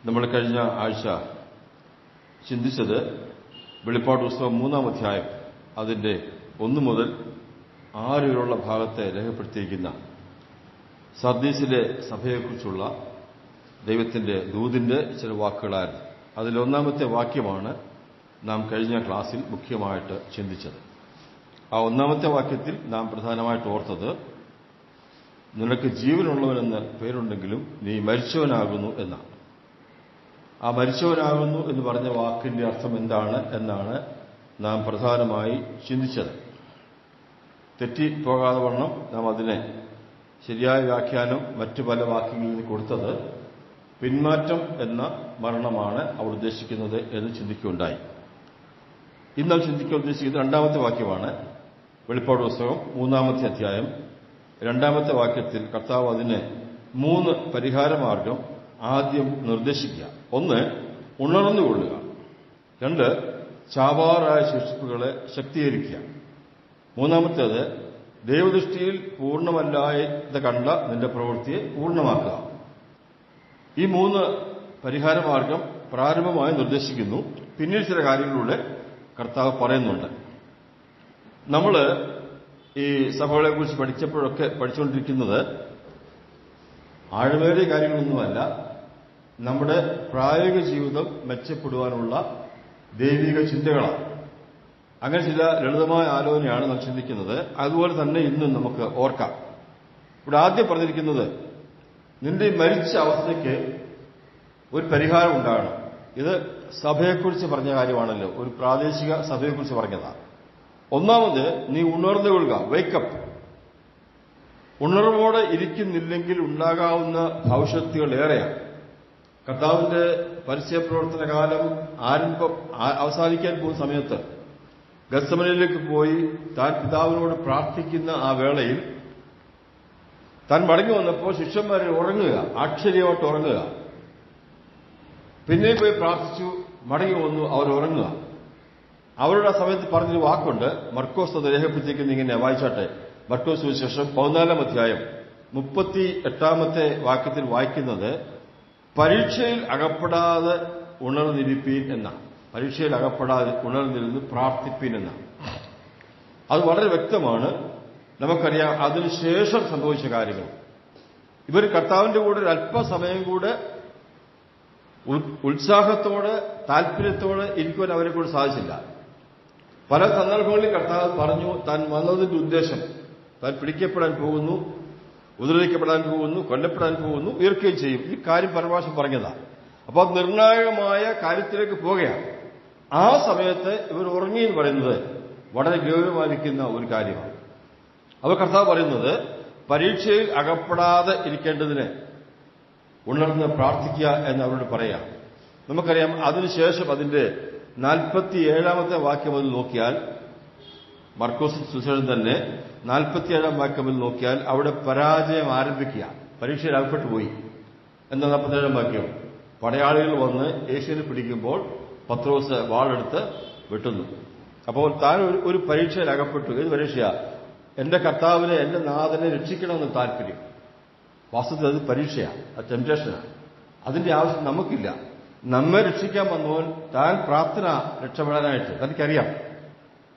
നമ്മൾ കഴിഞ്ഞ ആഴ്ച ചിന്തിച്ചത് വെളിപ്പാട് പുസ്തകം 3-ാം അധ്യായം അതിന്റെ 1 മുതൽ 6 വരെയുള്ള ഭാഗത്തെ രേഖപ്പെടുത്തിയിരിക്കുന്ന സർദീസിലെ സഭയെക്കുറിച്ചുള്ള ദൈവത്തിന്റെ ദൂതിന്റെ ചില വാക്കുകളായിരുന്നു. അതിൽ 1-ാമത്തെ വാക്യമാണ് നാം കഴിഞ്ഞ ക്ലാസ്സിൽ മുഖ്യമായിട്ട് ചിന്തിച്ചത്. ആ 1-ാമത്തെ വാക്യത്തിൽ നാം പ്രധാനമായിട്ട് ഓർത്തത്, നിനക്ക് ജീവനുള്ളവനെന്ന് പേരുണ്ടെങ്കിലും നീ മരിച്ചവനാകുന്നു എന്നാണ്. ആ മരിച്ചവനാകുന്നു എന്ന് പറഞ്ഞ വാക്കിന്റെ അർത്ഥം എന്താണ് എന്നാണ് നാം പ്രധാനമായി ചിന്തിച്ചത്. തെറ്റിപ്പോകാതെ വണ്ണം നാം അതിനെ ശരിയായ വ്യാഖ്യാനം മറ്റു പല വാക്യങ്ങളിൽ കൊടുത്തത് പിന്മാറ്റം എന്ന മരണമാണ് അവർ ഉദ്ദേശിക്കുന്നത് എന്ന് ചിന്തിക്കുകയുണ്ടായി. ഇന്ന് ചിന്തിക്കാൻ ഉദ്ദേശിക്കുന്നത് 2-ാമത്തെ വാക്യമാണ്. വെളിപ്പാട് പുസ്തകം 3-ാമത്തെ അധ്യായം 2-ാമത്തെ വാക്യത്തിൽ കർത്താവ് അതിന് 3 പരിഹാരമാർഗം ആദ്യം നിർദ്ദേശിക്കുക. 1, ഉണർന്നുകൊള്ളുക. 2, ചാവാറായ ശേഷിപ്പുകളെ ശക്തീകരിക്കുക. 3-ാമത്തേത്, ദൈവദൃഷ്ടിയിൽ പൂർണ്ണമല്ലാതെ കണ്ട നിന്റെ പ്രവൃത്തിയെ പൂർണ്ണമാക്കുക. ഈ 3 പരിഹാരമാർഗം പ്രാരംഭമായി നിർദ്ദേശിക്കുന്നു. പിന്നീട് ചില കാര്യങ്ങളിലൂടെ കർത്താവ് പറയുന്നുണ്ട്. നമ്മൾ ഈ സഭകളെക്കുറിച്ച് പഠിച്ചപ്പോഴൊക്കെ പഠിച്ചുകൊണ്ടിരിക്കുന്നത് ആഴമേറിയ കാര്യങ്ങളൊന്നുമല്ല, നമ്മുടെ പ്രായോഗിക ജീവിതം മെച്ചപ്പെടുവാനുള്ള ദൈവിക ചിന്തകളാണ്. അങ്ങനെ ചില ലളിതമായ ആലോചനയാണ് നാം ചിന്തിക്കുന്നത്. അതുപോലെ തന്നെ ഇന്നും നമുക്ക് ഓർക്കാം. ഇവിടെ ആദ്യം പറഞ്ഞിരിക്കുന്നത്, നിന്റെ മരിച്ച അവസ്ഥയ്ക്ക് ഒരു പരിഹാരം ഉണ്ടാകണം. ഇത് സഭയെക്കുറിച്ച് പറഞ്ഞ കാര്യമാണല്ലോ, ഒരു പ്രാദേശിക സഭയെക്കുറിച്ച് പറഞ്ഞതാണ്. 1-ാമത്, നീ ഉണർന്നുകൊള്ളുക, വേക്കപ്പ്. ഉണർവോടെ ഇരിക്കുന്നില്ലെങ്കിൽ ഉണ്ടാകാവുന്ന ഭവിഷ്യത്തുകൾ ഏറെയാണ്. കർത്താവിന്റെ പരസ്യപ്രവർത്തന കാലം അവസാനിക്കാൻ പോകുന്ന സമയത്ത് ഗത്സമനയിലേക്ക് പോയി താൻ പിതാവിനോട് പ്രാർത്ഥിക്കുന്ന ആ വേളയിൽ താൻ മടങ്ങി വന്നപ്പോൾ ശിഷ്യന്മാരെ ഉറങ്ങുക, ആശ്ചര്യമായിട്ട് ഉറങ്ങുക. പിന്നെ പോയി പ്രാർത്ഥിച്ചു, മടങ്ങി വന്നു, അവർ ഉറങ്ങുക. അവരുടെ ആ സമയത്ത് പറഞ്ഞൊരു വാക്കുണ്ട്, മർക്കോസ് അത് രേഖപ്പെടുത്തിയിരിക്കുന്ന ഇങ്ങനെ, വായിച്ചാട്ടെ. മർക്കോസ് സുവിശേഷം 14-ാം അധ്യായം 38-ാമത്തെ വാക്യത്തിൽ വായിക്കുന്നത്, പരീക്ഷയിൽ അകപ്പെടാതെ ഉണർന്നിരിപ്പീൻ എന്നാണ്. പരീക്ഷയിൽ അകപ്പെടാതെ ഉണർന്നിരുന്ന് പ്രാർത്ഥിപ്പീൻ എന്നാണ്. അത് വളരെ വ്യക്തമാണ്. നമുക്കറിയാം അതിനുശേഷം സംഭവിച്ച കാര്യങ്ങൾ. ഇവർ കർത്താവിന്റെ കൂടെ ഒരു അല്പസമയം കൂടെ ഉത്സാഹത്തോടെ താല്പര്യത്തോടെ ഇരിക്കുവാൻ അവരെ കൂടെ സാധിച്ചില്ല. പല സന്ദർഭങ്ങളിൽ കർത്താവ് പറഞ്ഞു താൻ വന്നതിന്റെ ഉദ്ദേശം, താൻ പിടിക്കപ്പെടാൻ പോകുന്നു, ഉപദ്രവിക്കപ്പെടാൻ പോകുന്നു, കൊല്ലപ്പെടാൻ പോകുന്നു, ഉയർക്കുകയും ചെയ്യും. ഈ കാര്യം പരമാവശം പറഞ്ഞതാണ്. അപ്പോൾ അത് നിർണായകമായ കാര്യത്തിലേക്ക് പോകുകയാണ്. ആ സമയത്ത് ഇവർ ഉറങ്ങിയെന്ന് പറയുന്നത് വളരെ ഗൗരവമായിരിക്കുന്ന ഒരു കാര്യമാണ്. അപ്പോൾ കർത്താവ് പറയുന്നത്, പരീക്ഷയിൽ അകപ്പെടാതെ ഇരിക്കേണ്ടതിന് ഉണർന്ന് പ്രാർത്ഥിക്കുക എന്ന് അവരോട് പറയാം. നമുക്കറിയാം അതിനുശേഷം അതിന്റെ 47-ാമത്തെ വാക്യം അതിൽ നോക്കിയാൽ, മർക്കോസ് സുവിശേഷം തന്നെ 47-ാം വാക്യം നോക്കിയാൽ അവിടെ പരാജയം ആരംഭിക്കുക. പരീക്ഷയിൽ അകപ്പെട്ടു പോയി. എന്താ 47-ാം വാക്യം? പടയാളികൾ വന്ന് യേശുവിനെ പിടിക്കുമ്പോൾ പത്രോസ് വാളെടുത്ത് വെട്ടുന്നു. അപ്പോൾ താൻ ഒരു പരീക്ഷയിൽ അകപ്പെട്ടു. ഏത് പരീക്ഷയാ? എന്റെ കർത്താവിനെ, എന്റെ നാഥനെ രക്ഷിക്കണമെന്ന് താല്പര്യം. വാസ്തവത്തിൽ അത് പരീക്ഷയാണ്, അത് ടെംപ്റ്റേഷനാണ്. അതിന്റെ ആവശ്യം നമുക്കില്ല. നമ്മെ രക്ഷിക്കാൻ വന്നവൻ താൻ പ്രാർത്ഥന രക്ഷപ്പെടാനായിട്ട് തനിക്കറിയാം.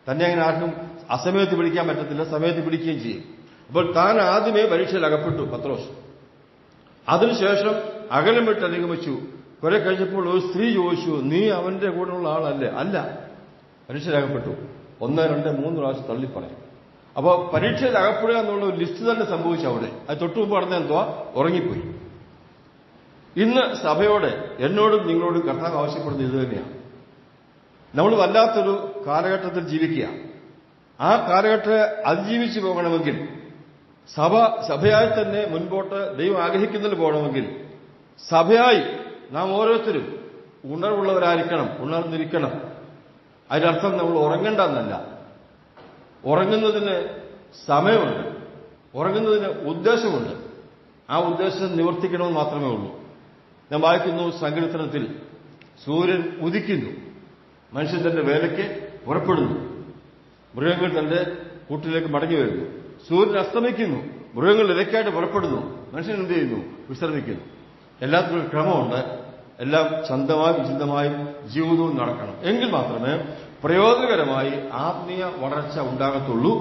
തന്നെ അങ്ങനെ ആർക്കും അസമയത്ത് പിടിക്കാൻ പറ്റത്തില്ല, സമയത്ത് പിടിക്കുകയും ചെയ്യും. അപ്പോൾ താൻ ആദ്യമേ പരീക്ഷയിൽ അകപ്പെട്ടു പത്രോസ്. അതിനുശേഷം അകലം വിട്ട് അനുഗമിച്ചു. കുറെ കഴിഞ്ഞപ്പോൾ ഒരു സ്ത്രീ ചോദിച്ചു, നീ അവന്റെ കൂടെയുള്ള ആളല്ലേ? അല്ല, പരീക്ഷയിൽ അകപ്പെട്ടു. 1, 2, 3 പ്രാവശ്യം തള്ളിപ്പറയും. അപ്പോൾ പരീക്ഷയിൽ അകപ്പെടുക എന്നുള്ള ഒരു ലിസ്റ്റ് തന്നെ സംഭവിച്ചു അവിടെ. അത് തൊട്ടു മുമ്പ് പറഞ്ഞ എന്തുവാ? ഉറങ്ങിപ്പോയി. ഇന്ന് സഭയോട്, എന്നോടും നിങ്ങളോടും കർത്താവ് ആവശ്യപ്പെടുന്നത് ഇത് തന്നെയാണ്. നമ്മൾ വല്ലാത്തൊരു കാലഘട്ടത്തിൽ ജീവിക്കുക. ആ കാലഘട്ടത്തെ അതിജീവിച്ചു പോകണമെങ്കിൽ, സഭയായി തന്നെ മുൻപോട്ട് ദൈവം ആഗ്രഹിക്കുന്നതിൽ പോകണമെങ്കിൽ, സഭയായി നാം ഓരോരുത്തരും ഉണർവുള്ളവരായിരിക്കണം, ഉണർന്നിരിക്കണം. അതിനർത്ഥം നമ്മൾ ഉറങ്ങേണ്ടെന്നല്ല. ഉറങ്ങുന്നതിന് സമയമുണ്ട്, ഉറങ്ങുന്നതിന് ഉദ്ദേശമുണ്ട്. ആ ഉദ്ദേശം നിവർത്തിക്കണമെന്ന് മാത്രമേ ഉള്ളൂ. ഞാൻ വായിക്കുന്നു സങ്കീർത്തനത്തിൽ, സൂര്യൻ ഉദിക്കുന്നു, മനുഷ്യൻ തന്റെ വേലയ്ക്ക് പുറപ്പെടുന്നു, മൃഗങ്ങൾ തന്റെ കൂട്ടിലേക്ക് മടങ്ങി വരുന്നു. സൂര്യൻ അസ്തമിക്കുന്നു, മൃഗങ്ങൾ ഇരയ്ക്കായിട്ട് പുറപ്പെടുന്നു, മനുഷ്യൻ എന്ത് ചെയ്യുന്നു? വിശ്രമിക്കുന്നു. എല്ലാത്തിനും ഒരു ക്രമമുണ്ട്. എല്ലാം ചന്തമായും വിചിന്തമായും ജീവിതവും നടക്കണം. എങ്കിൽ മാത്രമേ പ്രയോജനകരമായി ആത്മീയ വളർച്ച ഉണ്ടാകത്തുള്ളൂ.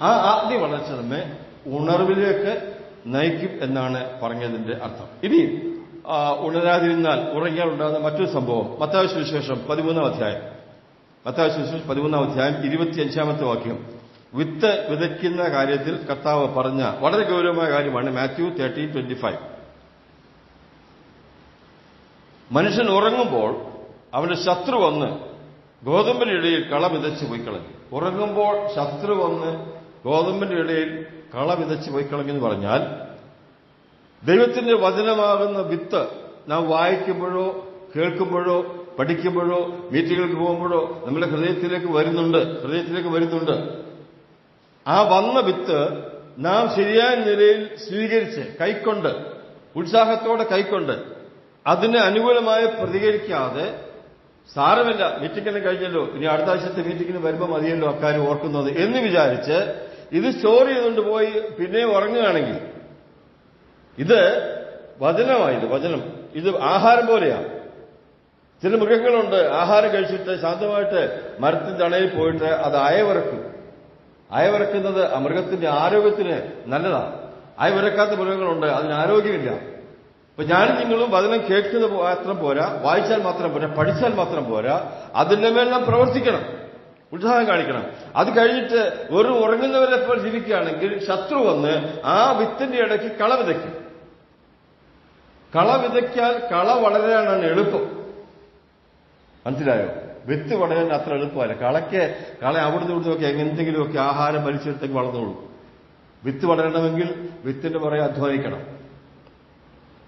ആ ആത്മീയ വളർച്ച നമ്മെ ഉണർവിലേക്ക് നയിക്കും എന്നാണ് പറഞ്ഞതിന്റെ അർത്ഥം. ഇനി ഉണരാതിരുന്നാൽ ഉറങ്ങിയാൽ ഉണ്ടാകുന്ന മറ്റൊരു സംഭവം മത്തായി സുവിശേഷം 13-ാം അധ്യായം. മത്തായി സുവിശേഷം 13-ാം അധ്യായം 25-ാമത്തെ വാക്യം. വിത്ത് വിതയ്ക്കുന്ന കാര്യത്തിൽ കർത്താവ് പറഞ്ഞ വളരെ ഗൗരവമായ കാര്യമാണ്. മാത്യു 13:25. മനുഷ്യൻ ഉറങ്ങുമ്പോൾ അവന്റെ ശത്രു വന്ന് ഗോതമ്പിന്റെ ഇടയിൽ കള വിതച്ച് പോയി കളഞ്ഞു. ഉറങ്ങുമ്പോൾ ശത്രു വന്ന് ഗോതമ്പിന്റെ ഇടയിൽ കള വിതച്ച് പോയി കളഞ്ഞെന്ന് പറഞ്ഞാൽ ദൈവത്തിന്റെ വചനമാകുന്ന വിത്ത് നാം വായിക്കുമ്പോഴോ കേൾക്കുമ്പോഴോ പഠിക്കുമ്പോഴോ മീറ്റിങ്ങുകൾക്ക് പോകുമ്പോഴോ നമ്മുടെ ഹൃദയത്തിലേക്ക് വരുന്നുണ്ട്. ആ വന്ന വിത്ത് നാം ശരിയായ നിലയിൽ സ്വീകരിച്ച് കൈക്കൊണ്ട് ഉത്സാഹത്തോടെ കൈക്കൊണ്ട് അതിന് അനുകൂലമായി പ്രതികരിക്കാതെ സാരമില്ല, മീറ്റിംഗിന് കഴിഞ്ഞല്ലോ, ഇനി അടുത്ത ആഴ്ചത്തെ മീറ്റിംഗിന് വരുമ്പോൾ മതിയല്ലോ അക്കാര്യം ഓർക്കുന്നത് എന്ന് വിചാരിച്ച് ഇത് സ്റ്റോർ ചെയ്തുകൊണ്ട് പോയി പിന്നെ ഉറങ്ങുകയാണെങ്കിൽ ഇത് വചനം ഇത് ആഹാരം പോലെയാണ്. ചില മൃഗങ്ങളുണ്ട്, ആഹാരം കഴിച്ചിട്ട് ശാന്തമായിട്ട് മരത്തിന്റെ അണയിൽ പോയിട്ട് അത് അയവിറക്കുന്നത് ആ മൃഗത്തിന്റെ ആരോഗ്യത്തിന് നല്ലതാണ്. അയവിറക്കാത്ത മൃഗങ്ങളുണ്ട്, അതിന് ആരോഗ്യമില്ല. അപ്പൊ ഞാനും നിങ്ങളും വചനം കേൾക്കുന്നത് മാത്രം പോരാ, വായിച്ചാൽ മാത്രം പോരാ, പഠിച്ചാൽ മാത്രം പോരാ, അതിന്റെ മേൽ നാം പ്രവർത്തിക്കണം, ഉത്സാഹം കാണിക്കണം. അത് കഴിഞ്ഞിട്ട് വെറും ഉറങ്ങുന്നവരെ പോലെ ജീവിക്കുകയാണെങ്കിൽ ശത്രു വന്ന് ആ വിത്തിന്റെ ഇടയ്ക്ക് കള വിതയ്ക്കും. കള വിതയ്ക്കാൻ കള വളരാനാണ് എളുപ്പം. മനസ്സിലായോ? വിത്ത് വളരാൻ അത്ര എളുപ്പമല്ല. കള അവിടുന്ന് ഇവിടുന്നൊക്കെ എന്തെങ്കിലുമൊക്കെ ആഹാരം വലിച്ചെടുത്തേക്ക് വളർന്നോളൂ. വിത്ത് വളരണമെങ്കിൽ വിത്തിന്റെ പുറകെ അധ്വാനിക്കണം.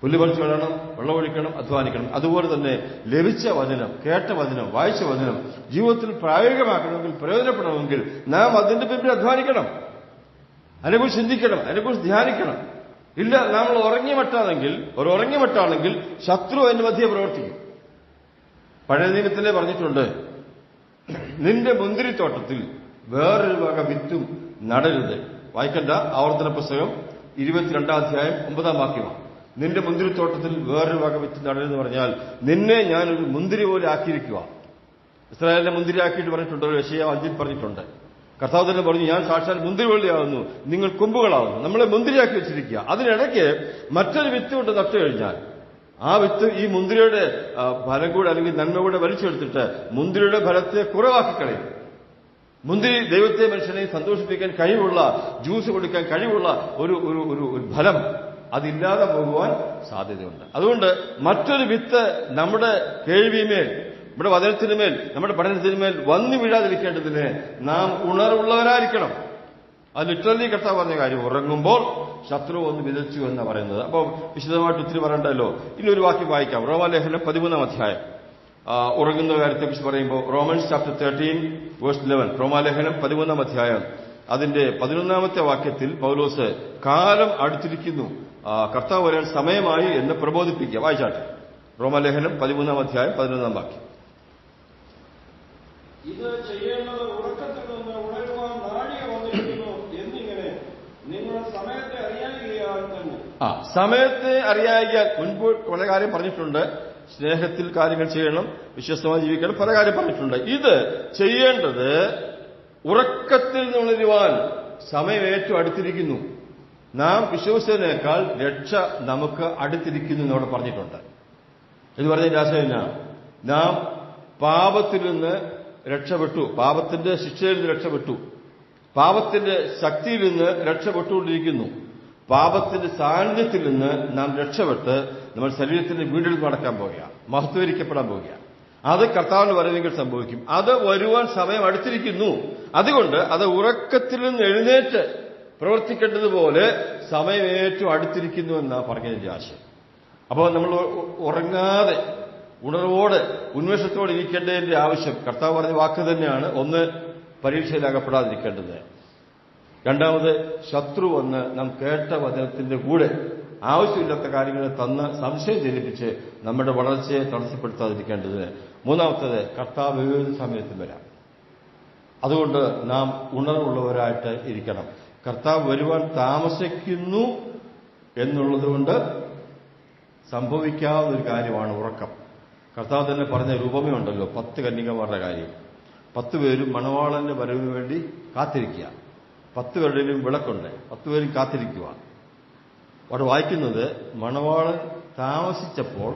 പുല്ല് പറിച്ചു വളരണം, വെള്ളമൊഴിക്കണം, അധ്വാനിക്കണം. അതുപോലെ തന്നെ ലഭിച്ച വചനം, കേട്ട വചനം, വായിച്ച വചനം ജീവിതത്തിൽ പ്രായോഗികമാക്കണമെങ്കിൽ, പ്രയോജനപ്പെടണമെങ്കിൽ നാം അതിന്റെ പിന്നിൽ അധ്വാനിക്കണം, അതിനെക്കുറിച്ച് ചിന്തിക്കണം, അതിനെക്കുറിച്ച് ധ്യാനിക്കണം. ഇല്ല, നമ്മൾ ഉറങ്ങിയ മട്ടാണെങ്കിൽ ശത്രു അതിന്റെ മധ്യേ പ്രവർത്തിക്കും. പഴയ നിയമത്തിലെ പറഞ്ഞിട്ടുണ്ട്, നിന്റെ മുന്തിരിത്തോട്ടത്തിൽ വേറൊരു വക വിത്തും നടരുത്. വായിക്കണ്ട, ആവർത്തന പുസ്തകം 22-ാം അധ്യായം 9-ാം വാക്യമാണ്. നിന്റെ മുന്തിരിത്തോട്ടത്തിൽ വേറൊരു വക വിത്ത് നടരുതെന്ന് പറഞ്ഞാൽ നിന്നെ ഞാനൊരു മുന്തിരി പോലെ ആക്കിയിരിക്കുക. ഇസ്രായേലിനെ മുന്തിരി ആക്കിയിട്ട് പറഞ്ഞിട്ടുണ്ട്, യെശയ്യാ 5-ൽ പറഞ്ഞിട്ടുണ്ട്. കർത്താവ് തന്നെ പറഞ്ഞു, ഞാൻ സാക്ഷാൽ മുന്തിരി വള്ളിയാവുന്നു, നിങ്ങൾ കൊമ്പുകളാവുന്നു. നമ്മളെ മുന്തിരിയാക്കി വെച്ചിരിക്കുക. അതിനിടയ്ക്ക് മറ്റൊരു വിത്ത് കൊണ്ട് നട്ടു കഴിഞ്ഞാൽ ആ വിത്ത് ഈ മുന്തിരിയുടെ ഫലം കൂടെ അല്ലെങ്കിൽ നന്മ കൂടെ വലിച്ചെടുത്തിട്ട് മുന്തിരിയുടെ ഫലത്തെ കുറവാക്കി കളയും. മുന്തിരി ദൈവത്തെ മനുഷ്യനെ സന്തോഷിപ്പിക്കാൻ കഴിവുള്ള, ജ്യൂസ് കൊടുക്കാൻ കഴിവുള്ള ഒരു ഫലം അതില്ലാതെ പോകുവാൻ സാധ്യതയുണ്ട്. അതുകൊണ്ട് മറ്റൊരു വിത്ത് നമ്മുടെ കേൾവിമേൽ, നമ്മുടെ വചനത്തിനുമേൽ, നമ്മുടെ പഠനത്തിനുമേൽ വന്നു വീഴാതിരിക്കേണ്ടതിന് നാം ഉണർവുള്ളവരായിരിക്കണം. അത് ലിറ്ററലി കർത്താവ് പറഞ്ഞ കാര്യം, ഉറങ്ങുമ്പോൾ ശത്രു ഒന്ന് വിതച്ചു എന്നാണ് പറയുന്നത്. അപ്പം വിശദമായിട്ട് ഒത്തിരി പറയണ്ടല്ലോ. ഇനി ഒരു വാക്യം വായിക്കാം. റോമാലേഖനം 13-ാം അധ്യായം ഉറങ്ങുന്ന കാര്യത്തെക്കുറിച്ച് പറയുമ്പോൾ റോമൻസ് ചാപ്റ്റർ 13:11. റോമാലേഖനം 13-ാം അധ്യായം അതിന്റെ 11-ാമത്തെ വാക്യത്തിൽ പൗലോസ് കാലം അടുത്തിരിക്കുന്നു, കർത്താവ് വരാൻ സമയമായി എന്ന് പ്രബോധിപ്പിക്കുക. വായിച്ചാട്ടെ. റോമാലേഖനം 13-ാം അധ്യായം 11-ാം വാക്യം. ഇത് ചെയ്യേണ്ടത് ഉറക്കത്തിൽ നിന്ന് ഉണരുവാൻ നാഴിക വന്നിരിക്കുന്നു എന്നിങ്ങനെ നിങ്ങൾ സമയത്തെ അറിയായികയാൽ തന്നെ. സമയത്തെ അറിയായികയാൽ മുൻപ് പല കാര്യം പറഞ്ഞിട്ടുണ്ട്. സ്നേഹത്തിൽ കാര്യങ്ങൾ ചെയ്യണം, വിശ്വസ്തമായി ജീവിക്കണം, പല കാര്യം പറഞ്ഞിട്ടുണ്ട്. ഇത് ചെയ്യേണ്ടത് ഉറക്കത്തിൽ നിന്നുണരുവാൻ സമയം ഏറ്റവും അടുത്തിരിക്കുന്നു. നാം വിശ്വസിച്ചതിനേക്കാൾ രക്ഷ നമുക്ക് അടുത്തിരിക്കുന്നു എന്നോട് പറഞ്ഞിട്ടുണ്ട്. എന്ന് പറഞ്ഞതിന്റെ ആശയം നാം പാപത്തിൽ നിന്ന് രക്ഷപ്പെട്ടു, പാപത്തിന്റെ ശിക്ഷയിൽ നിന്ന് രക്ഷപ്പെട്ടു, പാപത്തിന്റെ ശക്തിയിൽ നിന്ന് രക്ഷപ്പെട്ടുകൊണ്ടിരിക്കുന്നു. പാപത്തിന്റെ സാന്നിധ്യത്തിൽ നിന്ന് നാം രക്ഷപ്പെട്ട് നമ്മൾ ശരീരത്തിന്റെ വീണ്ടെടുപ്പ് നടക്കാൻ പോകുകയാണ്, മഹത്വീകരിക്കപ്പെടാൻ പോകുകയാണ്. അത് കർത്താവിന്റെ വരവെങ്കിൽ സംഭവിക്കും. അത് വരുവാൻ സമയം അടുത്തിരിക്കുന്നു. അതുകൊണ്ട് അത് ഉറക്കത്തിൽ നിന്ന് എഴുന്നേറ്റ് പ്രവർത്തിക്കേണ്ടതുപോലെ സമയം ഏറ്റവും അടുത്തിരിക്കുന്നു എന്നാണ് പറഞ്ഞതിന്റെ ആശയം. അപ്പോൾ നമ്മൾ ഉറങ്ങാതെ ഉണർവോടെ ഉന്മേഷത്തോടെ ഇരിക്കേണ്ടതിന്റെ ആവശ്യം കർത്താവ് പറഞ്ഞ വാക്ക് തന്നെയാണ്. ഒന്ന്, പരീക്ഷയിലകപ്പെടാതിരിക്കേണ്ടത്. രണ്ടാമത്, ശത്രു വന്ന് നാം കേട്ട വചനത്തിന്റെ കൂടെ ആവശ്യമില്ലാത്ത കാര്യങ്ങളെ തന്ന് സംശയം ജനിപ്പിച്ച് നമ്മുടെ വളർച്ചയെ തടസ്സപ്പെടുത്താതിരിക്കേണ്ടത്. മൂന്നാമത്തേത്, കർത്താവ് ഏത് സമയത്തും വരാം. അതുകൊണ്ട് നാം ഉണർവുള്ളവരായിട്ട് ഇരിക്കണം. കർത്താവ് വരുവാൻ താമസിക്കുന്നു എന്നുള്ളതുകൊണ്ട് സംഭവിക്കാവുന്ന ഒരു കാര്യമാണ് ഉറക്കം. കർത്താവ് തന്നെ പറഞ്ഞ രൂപമയുണ്ടല്ലോ 10 കന്യകമാരുടെ കാര്യം. 10 പേരും മണവാളന്റെ വരവിന് വേണ്ടി കാത്തിരിക്കുക. 10 പേരുടെയും വിളക്കുണ്ട്, 10 പേരും കാത്തിരിക്കുക. അവിടെ വായിക്കുന്നത് മണവാളൻ താമസിച്ചപ്പോൾ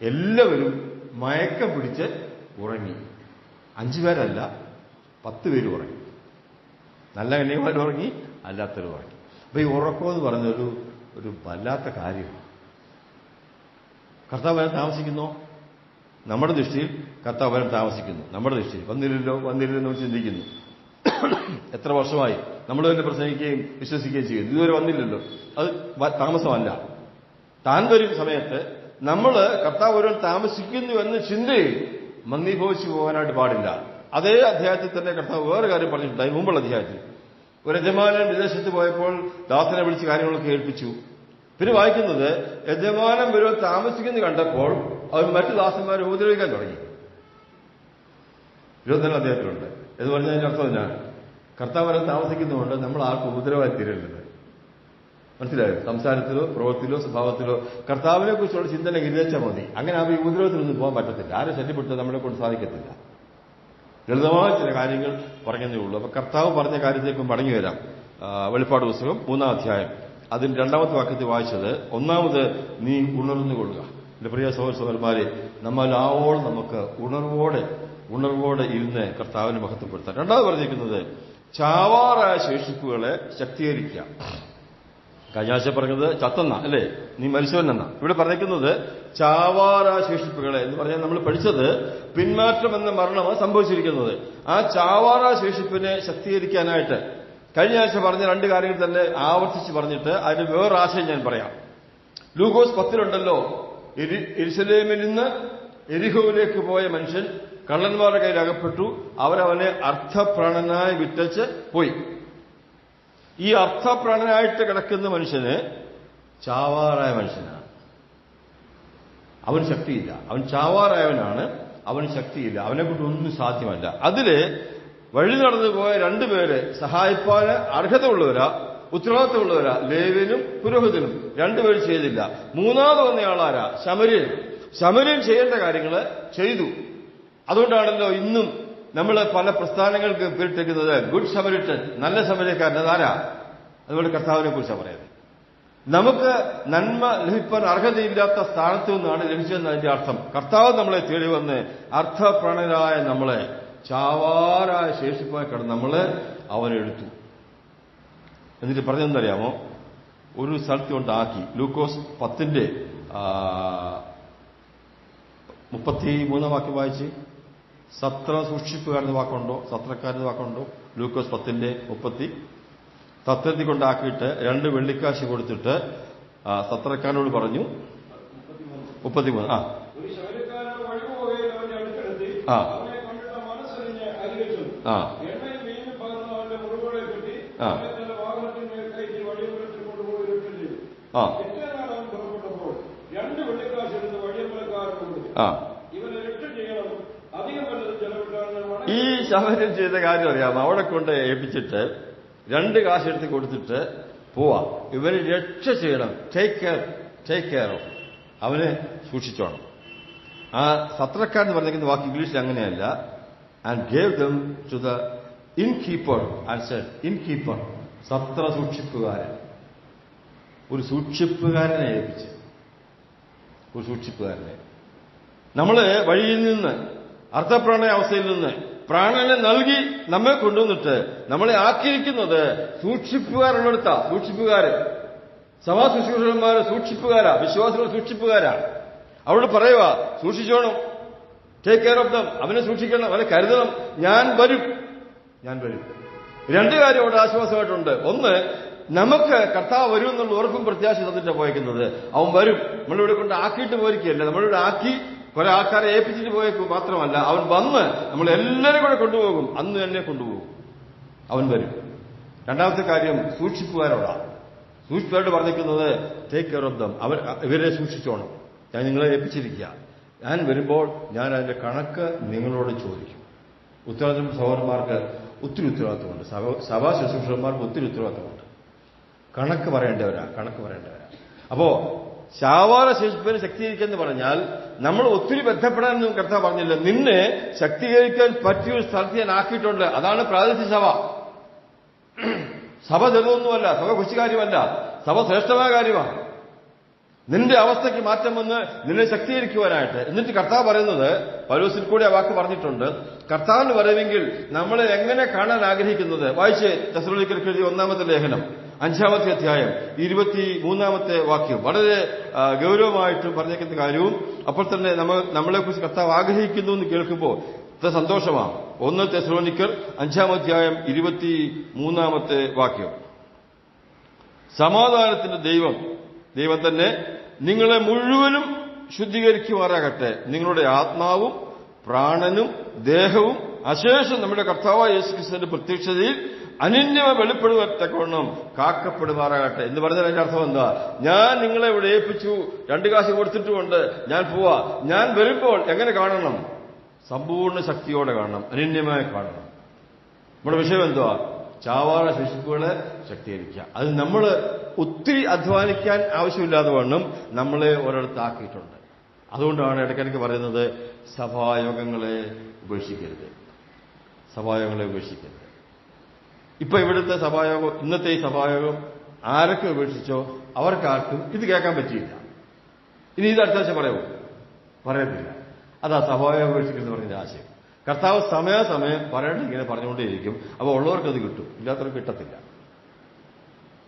എല്ലാവരും മയക്കം പിടിച്ച് ഉറങ്ങി. 5 പേരല്ല, 10 പേര് ഉറങ്ങി. നല്ല കന്യകമാർ ഉറങ്ങി, അല്ലാത്തവർ ഉറങ്ങി. അപ്പൊ ഈ ഉറക്കമെന്ന് പറഞ്ഞൊരു വല്ലാത്ത കാര്യമാണ്. കർത്താവ് വരാൻ താമസിക്കുന്നോ? നമ്മുടെ ദൃഷ്ടിയിൽ കർത്താവ് വരാൻ താമസിക്കുന്നു. നമ്മുടെ ദൃഷ്ടിയിൽ വന്നില്ലല്ലോ ചിന്തിക്കുന്നു. എത്ര വർഷമായി നമ്മൾ തന്നെ പ്രസംഗിക്കുകയും വിശ്വസിക്കുകയും ചെയ്യുന്നു, ഇതുവരെ വന്നില്ലല്ലോ. അത് താമസമല്ല. താൻ വരും സമയത്ത് നമ്മൾ കർത്താവ് വരാൻ താമസിക്കുന്നു എന്ന ചിന്തയിൽ മന്ദീഭവിച്ചു പോകാനായിട്ട് പാടില്ല. അതേ അധ്യായത്തിൽ തന്നെ കർത്താവ് വേറെ കാര്യം പറഞ്ഞിട്ടുണ്ടായി. മുമ്പുള്ള അധ്യായത്തിൽ ഒരു യജമാനൻ വിദേശത്ത് പോയപ്പോൾ ദാസനെ വിളിച്ച് കാര്യങ്ങളൊക്കെ ഏൽപ്പിച്ചു. പിന്നെ വായിക്കുന്നത് യജമാനൻ വരുവാൻ താമസിക്കുന്നത് കണ്ടപ്പോൾ അവർ മറ്റു ദാസന്മാരെ ഉപദ്രവിക്കാൻ തുടങ്ങി. 24 അധ്യായത്തിലുണ്ട്. എന്ന് പറഞ്ഞതിന്റെ അർത്ഥം ഞാൻ കർത്താവ് വരാൻ താമസിക്കുന്നതുകൊണ്ട് നമ്മൾ ആർക്കും ഉപദ്രവമായി തീരരുത്. മനസ്സിലായോ? സംസാരത്തിലോ പ്രവൃത്തിയിലോ സ്വഭാവത്തിലോ കർത്താവിനെ കുറിച്ചുള്ള ചിന്തന ഗ്രഹിച്ചാൽ മതി. അങ്ങനെ ആ ഉപദ്രവത്തിലൊന്നും പോകാൻ പറ്റത്തില്ല. ആരെ ശല്യപ്പെടുത്താൻ നമ്മളെ കൊണ്ട് സാധിക്കത്തില്ല. ലളിതമായ ചില കാര്യങ്ങൾ പറഞ്ഞതേ ഉള്ളൂ. അപ്പൊ കർത്താവ് പറഞ്ഞ കാര്യത്തേക്ക് മടങ്ങി വരാം. വെളിപ്പാട് പുസ്തകം 3-ാം അധ്യായം അതിന് 2-ാമത്തെ വാക്യത്തിൽ വായിച്ചത്, ഒന്നാമത് നീ ഉണർന്നുകൊള്ളുക. എന്റെ പ്രിയ സഹോദരന്മാരെ, നമ്മളാവോളം നമുക്ക് ഉണർവോടെ ഇരുന്ന് കർത്താവിനെ മഹത്വപ്പെടുത്താം. രണ്ടാമത് പറഞ്ഞിരിക്കുന്നത് ചാവാറായ ശേഷിപ്പുകളെ ശക്തീകരിക്കുക. കഴിഞ്ഞ ആഴ്ച പറഞ്ഞത് ചത്തെന്ന അല്ലേ, നീ മരിച്ചവനെന്ന. ഇവിടെ പറഞ്ഞിരിക്കുന്നത് ചാവാറായ ശേഷിപ്പുകളെ എന്ന് പറഞ്ഞാൽ നമ്മൾ പഠിച്ചത് പിന്മാറ്റം എന്ന മരണമാണ് സംഭവിച്ചിരിക്കുന്നത്. ആ ചാവാറായ ശേഷിപ്പിനെ ശക്തീകരിക്കാനായിട്ട് കഴിഞ്ഞ ആഴ്ച പറഞ്ഞ 2 കാര്യങ്ങൾ തന്നെ ആവർത്തിച്ച് പറഞ്ഞിട്ട് അതിന് വേറൊരു ആശയം ഞാൻ പറയാം. ലൂക്കോസ് 10-ലുണ്ടല്ലോ, യെരുശലേമിൽ നിന്ന് എരിഹോവിലേക്ക് പോയ മനുഷ്യൻ കള്ളന്മാരുടെ കയ്യിൽ അകപ്പെട്ടു, അവരവനെ അർത്ഥപ്രാണനായി വിറ്റച്ച് പോയി. ഈ അർത്ഥപ്രാണനായിട്ട് കിടക്കുന്ന മനുഷ്യന് ചാവാറായ മനുഷ്യനാണ്. അവന് ശക്തിയില്ല. അവൻ ചാവാറായവനാണ്, അവന് ശക്തിയില്ല, അവനെക്കൊണ്ട് ഒന്നും സാധ്യമല്ല. അതില് വഴി നടന്നു പോയ 2 പേര് സഹായിപ്പാന് അർഹതയുള്ളവരാ, ഉത്തരവാദിത്തമുള്ളവരാ, ലേവ്യനും പുരോഹിതനും. 2 പേര് ചെയ്തില്ല. മൂന്നാമത് വന്നയാളാരാ? ശമര്യൻ ചെയ്യേണ്ട കാര്യങ്ങള് ചെയ്തു. അതുകൊണ്ടാണല്ലോ ഇന്നും നമ്മൾ പല പ്രസ്ഥാനങ്ങൾക്ക് പേരിട്ടിരിക്കുന്നത് ഗുഡ് സമരിറ്റൻ, നല്ല സമരക്കാരൻ. അതാരാ? അതുകൊണ്ട് കർത്താവിനെ കുറിച്ചാണ് പറയുന്നത്. നമുക്ക് നന്മ ലഭിക്കാൻ അർഹതയില്ലാത്ത സ്ഥാനത്തു നിന്നാണ് ലഭിച്ചതെന്നതിന്റെ അർത്ഥം. കർത്താവ് നമ്മളെ തേടി വന്ന് അർത്ഥപ്രാണരായ നമ്മളെ ചാവാറായ ശേഷിപ്പായി കിടന്ന് നമ്മളെ അവനെടുത്തു. എന്നിട്ട് പറഞ്ഞെന്നറിയാമോ? ഒരു സ്ഥലത്ത് കൊണ്ടാക്കി. ലൂക്കോസ് 10-ന്റെ 33-ാം വാക്യം വായിച്ച്. സത്ര സൂക്ഷിപ്പുകാരെന്ന് വാക്കുണ്ടോ? സത്രക്കാരെന്ന് വാക്കുണ്ടോ? ലൂക്കോസ് 10-ന്റെ 30. സത്രത്തിൽ കൊണ്ടാക്കിയിട്ട് 2 വെള്ളിക്കാശ് കൊടുത്തിട്ട് സത്രക്കാരനോട് പറഞ്ഞു. 33. ആ ഈ ശമര്യൻ ചെയ്ത കാര്യം അറിയാമോ? അവിടെ കൊണ്ട് ഏൽപ്പിച്ചിട്ട് 2 കാശ് എടുത്ത് കൊടുത്തിട്ട് പോവാ. ഇവന് രക്ഷ ചെയ്യണം. Take care of. അവനെ സൂക്ഷിച്ചോണം. ആ സത്രക്കാരൻ പറഞ്ഞിരിക്കുന്ന വാക്ക് ഇംഗ്ലീഷിൽ അങ്ങനെയല്ല. And gave them to the innkeeper and said, innkeeper, സത്ര സൂക്ഷിപ്പുകാരൻ. ഒരു സൂക്ഷിപ്പുകാരനെ ഏൽപ്പിച്ച്. ഒരു സൂക്ഷിപ്പുകാരനെ. നമ്മള് വഴിയിൽ നിന്ന്, അർത്ഥപ്രാണ അവസ്ഥയിൽ നിന്ന് പ്രാണനെ നൽകി നമ്മെ കൊണ്ടുവന്നിട്ട് നമ്മളെ ആക്കിയിരിക്കുന്നത് സൂക്ഷിപ്പുകാരുള്ളടുത്ത. സൂക്ഷിപ്പുകാര്, സഭാ ശുശ്രൂഷകന്മാരെ സൂക്ഷിപ്പുകാരാ, വിശ്വാസികൾ സൂക്ഷിപ്പുകാരാ. അവിടെ പറയുക, സൂക്ഷിച്ചോണം. Take care of them. അവനെ സൂക്ഷിക്കണം, അവനെ കരുതണം. ഞാൻ വരും. 2 കാര്യം അവിടെ ആശ്വാസമായിട്ടുണ്ട്. ഒന്ന്, നമുക്ക് കർത്താവ് വരും എന്നുള്ള ഉറപ്പും പ്രത്യാശ തന്നിട്ടാണ് പോയേക്കുന്നത്. അവൻ വരും. നമ്മളിവിടെ കൊണ്ട് ആക്കിയിട്ട് പോയിരിക്കുകയല്ല. നമ്മളിവിടെ ആക്കി കുറെ ആൾക്കാരെ ഏൽപ്പിച്ചിട്ട് പോയേക്കും മാത്രമല്ല, അവൻ വന്ന് നമ്മളെല്ലാവരും കൂടെ കൊണ്ടുപോകും. അന്ന് തന്നെ കൊണ്ടുപോകും. അവൻ വരും. 2ാമത്തെ കാര്യം സൂക്ഷിപ്പുകാരോടാണ്. സൂക്ഷിപ്പുകാരോട് പറഞ്ഞിരിക്കുന്നത് ടേക്ക് കെയർ ഓഫ് ദം. ഇവരെ സൂക്ഷിച്ചോണം. ഞാൻ നിങ്ങളെ ഏൽപ്പിച്ചിരിക്കുക. ഞാൻ വരുമ്പോൾ ഞാൻ അതിന്റെ കണക്ക് നിങ്ങളോട് ചോദിക്കും. ഉത്തരവാദിത്വം സഹോദരന്മാർക്ക് ഒത്തിരി ഉത്തരവാദിത്വമുണ്ട്. സഭാ ശുശ്രൂഷകന്മാർക്ക് ഒത്തിരി ഉത്തരവാദിത്വമുണ്ട്. കണക്ക് പറയേണ്ടവരാ. അപ്പോ ചാവാറ ശേഷിപ്പിനെ ശക്തീകരിക്കാന്ന് പറഞ്ഞാൽ നമ്മൾ ഒത്തിരി ബന്ധപ്പെടാനൊന്നും കർത്താവ് പറഞ്ഞില്ല. നിന്നെ ശക്തീകരിക്കാൻ പറ്റിയൊരു സ്ഥലത്ത് ഞാൻ ആക്കിയിട്ടുണ്ട്. അതാണ് പ്രാദേശിക സഭ. സഭ ചെറുതൊന്നുമല്ല, സഭ കൊച്ചു കാര്യമല്ല, സഭ ശ്രേഷ്ഠമായ കാര്യമാണ്. നിന്റെ അവസ്ഥയ്ക്ക് മാറ്റം വന്ന് നിന്നെ ശക്തീകരിക്കുവാനായിട്ട്. എന്നിട്ട് കർത്താവ് പറയുന്നത്, പൗലോസിൽ കൂടി ആ വാക്ക് പറഞ്ഞിട്ടുണ്ട്, കർത്താവിന് പറയുമെങ്കിൽ നമ്മളെ എങ്ങനെ കാണാൻ ആഗ്രഹിക്കുന്നത്. വായിച്ച് തെസ്സലോനിക്കർക്ക് എഴുതിയ 1-ാമത്തെ ലേഖനം 5-ാമത്തെ അധ്യായം 23-ാമത്തെ വാക്യം. വളരെ ഗൗരവമായിട്ട് പറഞ്ഞേക്കുന്ന കാര്യവും അപ്പോൾ തന്നെ നമ്മളെക്കുറിച്ച് കർത്താവ് ആഗ്രഹിക്കുന്നു എന്ന് കേൾക്കുമ്പോൾ ഇത്ര സന്തോഷമാണ്. 1 തെസ്സലോനിക്കർ 5-ാം അധ്യായം 23-ാമത്തെ വാക്യം. സമാധാനത്തിന്റെ ദൈവം തന്നെ നിങ്ങളെ മുഴുവനും ശുദ്ധീകരിക്കുമാറാകട്ടെ. നിങ്ങളുടെ ആത്മാവും പ്രാണനും ദേഹവും അശേഷം നമ്മുടെ കർത്താവായ യേശുക്രിസ്തുവിന്റെ പ്രത്യക്ഷതയിൽ അനന്യമ വെളിപ്പെടുവത്തക്കവണ്ണം കാക്കപ്പെടുമാറാകട്ടെ എന്ന് പറഞ്ഞാൽ അതിന്റെ അർത്ഥം എന്താ? ഞാൻ നിങ്ങളെ ഇവിടെ ഏൽപ്പിച്ചു, 2 കാശ് കൊടുത്തിട്ടുമുണ്ട്, ഞാൻ പോവാ. ഞാൻ വരുമ്പോൾ എങ്ങനെ കാണണം? സമ്പൂർണ്ണ ശക്തിയോടെ കാണണം, അനന്യമായി കാണണം. നമ്മുടെ വിഷയം എന്തുവാ? ചാവാറ ശേഷിപ്പുകളെ ശക്തീകരിക്കുക. അത് നമ്മൾ ഒത്തിരി അധ്വാനിക്കാൻ ആവശ്യമില്ലാതെ വണ്ണം നമ്മളെ ഒരിടത്താക്കിയിട്ടുണ്ട്. അതുകൊണ്ടാണ് ഇടയ്ക്കിടയ്ക്ക് പറയുന്നത് സഭായോഗങ്ങളെ ഉപേക്ഷിക്കരുത്. ഇപ്പൊ ഇവിടുത്തെ സഭായോഗം, ഇന്നത്തെ ഈ സഭായോഗം ആരൊക്കെ ഉപേക്ഷിച്ചോ അവർക്കാർക്കും ഇത് കേൾക്കാൻ പറ്റിയില്ല. ഇനി ഇത് അടുത്ത ആഴ്ച പറയത്തില്ല. അതാ സഭായോഗം ഉപേക്ഷിക്കുന്നത് പറഞ്ഞ ആശയം. കർത്താവ് സമയാസമയം പറയേണ്ട ഇങ്ങനെ പറഞ്ഞുകൊണ്ടേയിരിക്കും. അപ്പോൾ ഉള്ളവർക്കത് കിട്ടും, ഇല്ലാത്തവർക്ക് കിട്ടത്തില്ല.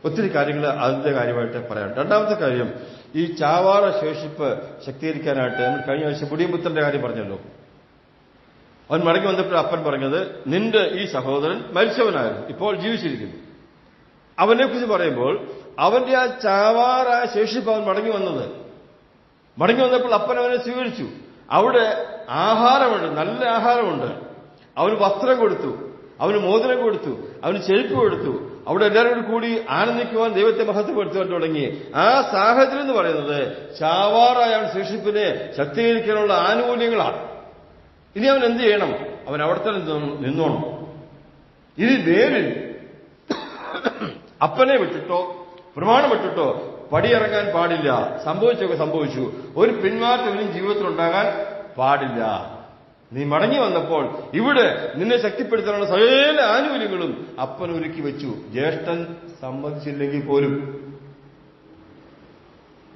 ഒത്തിരി കാര്യങ്ങൾ അതിന്റെ കാര്യമായിട്ട് പറയാം. 2-ാമത്തെ കാര്യം, ഈ ചാവാറ ശേഷിപ്പ് ശക്തീകരിക്കാനായിട്ട് നമ്മൾ കഴിഞ്ഞ ആഴ്ച പുടിയപുത്രന്റെ കാര്യം പറഞ്ഞല്ലോ. അവൻ മടങ്ങി വന്നപ്പോൾ അപ്പൻ പറഞ്ഞത്, നിന്റെ ഈ സഹോദരൻ മരിച്ചവനായിരുന്നു, ഇപ്പോൾ ജീവിച്ചിരിക്കുന്നു. അവനെക്കുറിച്ച് പറയുമ്പോൾ അവന്റെ ആ ചാവാറായ ശേഷിപ്പ് അവൻ മടങ്ങി വന്നപ്പോൾ അപ്പൻ അവനെ സ്വീകരിച്ചു. അവിടെ ആഹാരമുണ്ട്, നല്ല ആഹാരമുണ്ട്. അവന് വസ്ത്രം കൊടുത്തു, അവന് മോതിരം കൊടുത്തു, അവന് ചെരുപ്പ് കൊടുത്തു. അവിടെ എല്ലാവരും കൂടി ആനന്ദിക്കുവാൻ ദൈവത്തെ മഹത്വപ്പെടുത്തുവാൻ തുടങ്ങി. ആ സാഹചര്യം എന്ന് പറയുന്നത് ചാവാറായ ശേഷിപ്പിനെ ശക്തീകരിക്കാനുള്ള ആനുകൂല്യങ്ങളാണ്. ഇനി അവൻ എന്ത് ചെയ്യണം? അവൻ അവിടെ തന്നെ നിന്നോണം. ഇനി നേരിൽ അപ്പനെ വിട്ടിട്ടോ പ്രമാണം വിട്ടിട്ടോ പടിയിറങ്ങാൻ പാടില്ല. സംഭവിച്ചൊക്കെ സംഭവിച്ചു. ഒരു പിന്മാറ്റം ഇനി ജീവിതത്തിലുണ്ടാകാൻ പാടില്ല. നീ മടങ്ങി വന്നപ്പോൾ ഇവിടെ നിന്നെ ശക്തിപ്പെടുത്താനുള്ള സകല ആനുകൂല്യങ്ങളും അപ്പൻ ഒരുക്കി വെച്ചു. ജ്യേഷ്ഠൻ സമ്മതിച്ചില്ലെങ്കിൽ പോലും.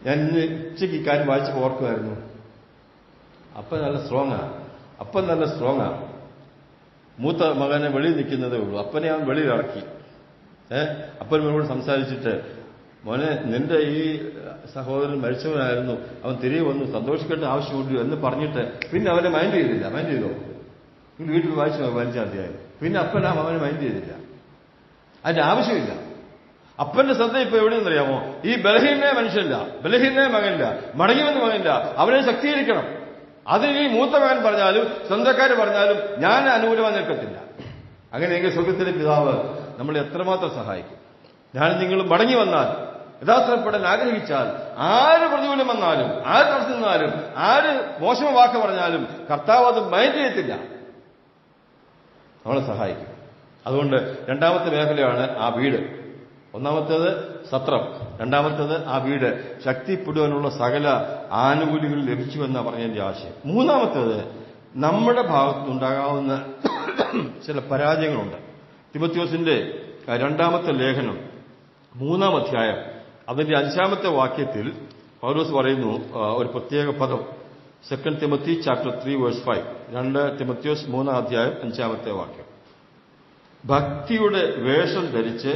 ഞാൻ ഇന്ന് ഉച്ചയ്ക്ക് ഇക്കാര്യം വായിച്ച് ഓർക്കുമായിരുന്നു. അപ്പൻ നല്ല സ്ട്രോങ്ങാ. മൂത്ത മകനെ വെളിയിൽ നിൽക്കുന്നതേ ഉള്ളൂ. അപ്പനെ അവൻ വെളിയിൽ ഇറക്കി. അപ്പനോട് സംസാരിച്ചിട്ട്, മോനെ നിന്റെ ഈ സഹോദരൻ മരിച്ചവനായിരുന്നു, അവൻ തിരികെ വന്നു, സന്തോഷിക്കേണ്ട ആവശ്യമുള്ളൂ എന്ന് പറഞ്ഞിട്ട് പിന്നെ അവനെ മൈൻഡ് ചെയ്തില്ല. മൈൻഡ് ചെയ്തോ? വീട്ടിൽ വായിച്ചു 15-ാം അധ്യായം. പിന്നെ അപ്പൻ അവനെ മൈൻഡ് ചെയ്തില്ല. അതിന്റെ ആവശ്യമില്ല. അപ്പന്റെ ശ്രദ്ധ ഇപ്പൊ എവിടെയെന്നറിയാമോ? ഈ ബലഹീനമായ മനുഷ്യനില്ല, ബലഹീനമായ മകനില്ല, മടങ്ങിവന്ന മകനില്ല. അവനെ ശക്തീകരിക്കണം. അതിന് ഈ മൂത്ത മകൻ പറഞ്ഞാലും സ്വന്തക്കാർ പറഞ്ഞാലും ഞാൻ അനുകൂലമായി നിൽക്കത്തില്ല. അങ്ങനെയെങ്കിൽ സ്വർഗ്ഗത്തിലെ പിതാവ് നമ്മളെ എത്രമാത്രം സഹായിക്കും. ഞാൻ നിങ്ങൾ മടങ്ങി വന്നാൽ, യഥാർത്ഥപ്പെടാൻ ആഗ്രഹിച്ചാൽ, ആര് പ്രതികൂലം വന്നാലും, ആര് നടത്തുന്നാലും, ആര് മോശം വാക്ക് പറഞ്ഞാലും കർത്താവ് അത് മൈൻഡ് ചെയ്യത്തില്ല, നമ്മളെ സഹായിക്കും. അതുകൊണ്ട് 2-ാമത്തെ മേഖലയാണ് ആ വീട്. 1-ാമത്തേത് സത്രം, 2-ാമത്തേത് ആ വീട് ശക്തിപ്പെടുവാനുള്ള സകല ആനുകൂല്യങ്ങൾ ലഭിച്ചുവെന്നാണ് പറഞ്ഞതിന്റെ ആശയം. 3-ാമത്തേത് നമ്മുടെ ഭാഗത്തുനിന്നുണ്ടാകാവുന്ന ചില പരാജയങ്ങളുണ്ട്. തിമോത്തിയോസിന്റെ 2-ാമത്തെ ലേഖനം 3-ാം അധ്യായം അതിന്റെ 5-ാമത്തെ വാക്യത്തിൽ പൗലോസ് പറയുന്നു ഒരു പ്രത്യേക പദം. 2 തിമോത്തി ചാപ്റ്റർ 3 വേഴ്സ് 5. 2 തിമോത്തിയോസ് 3-ാം അധ്യായം 5-ാമത്തെ വാക്യം. ഭക്തിയുടെ വേഷം ധരിച്ച്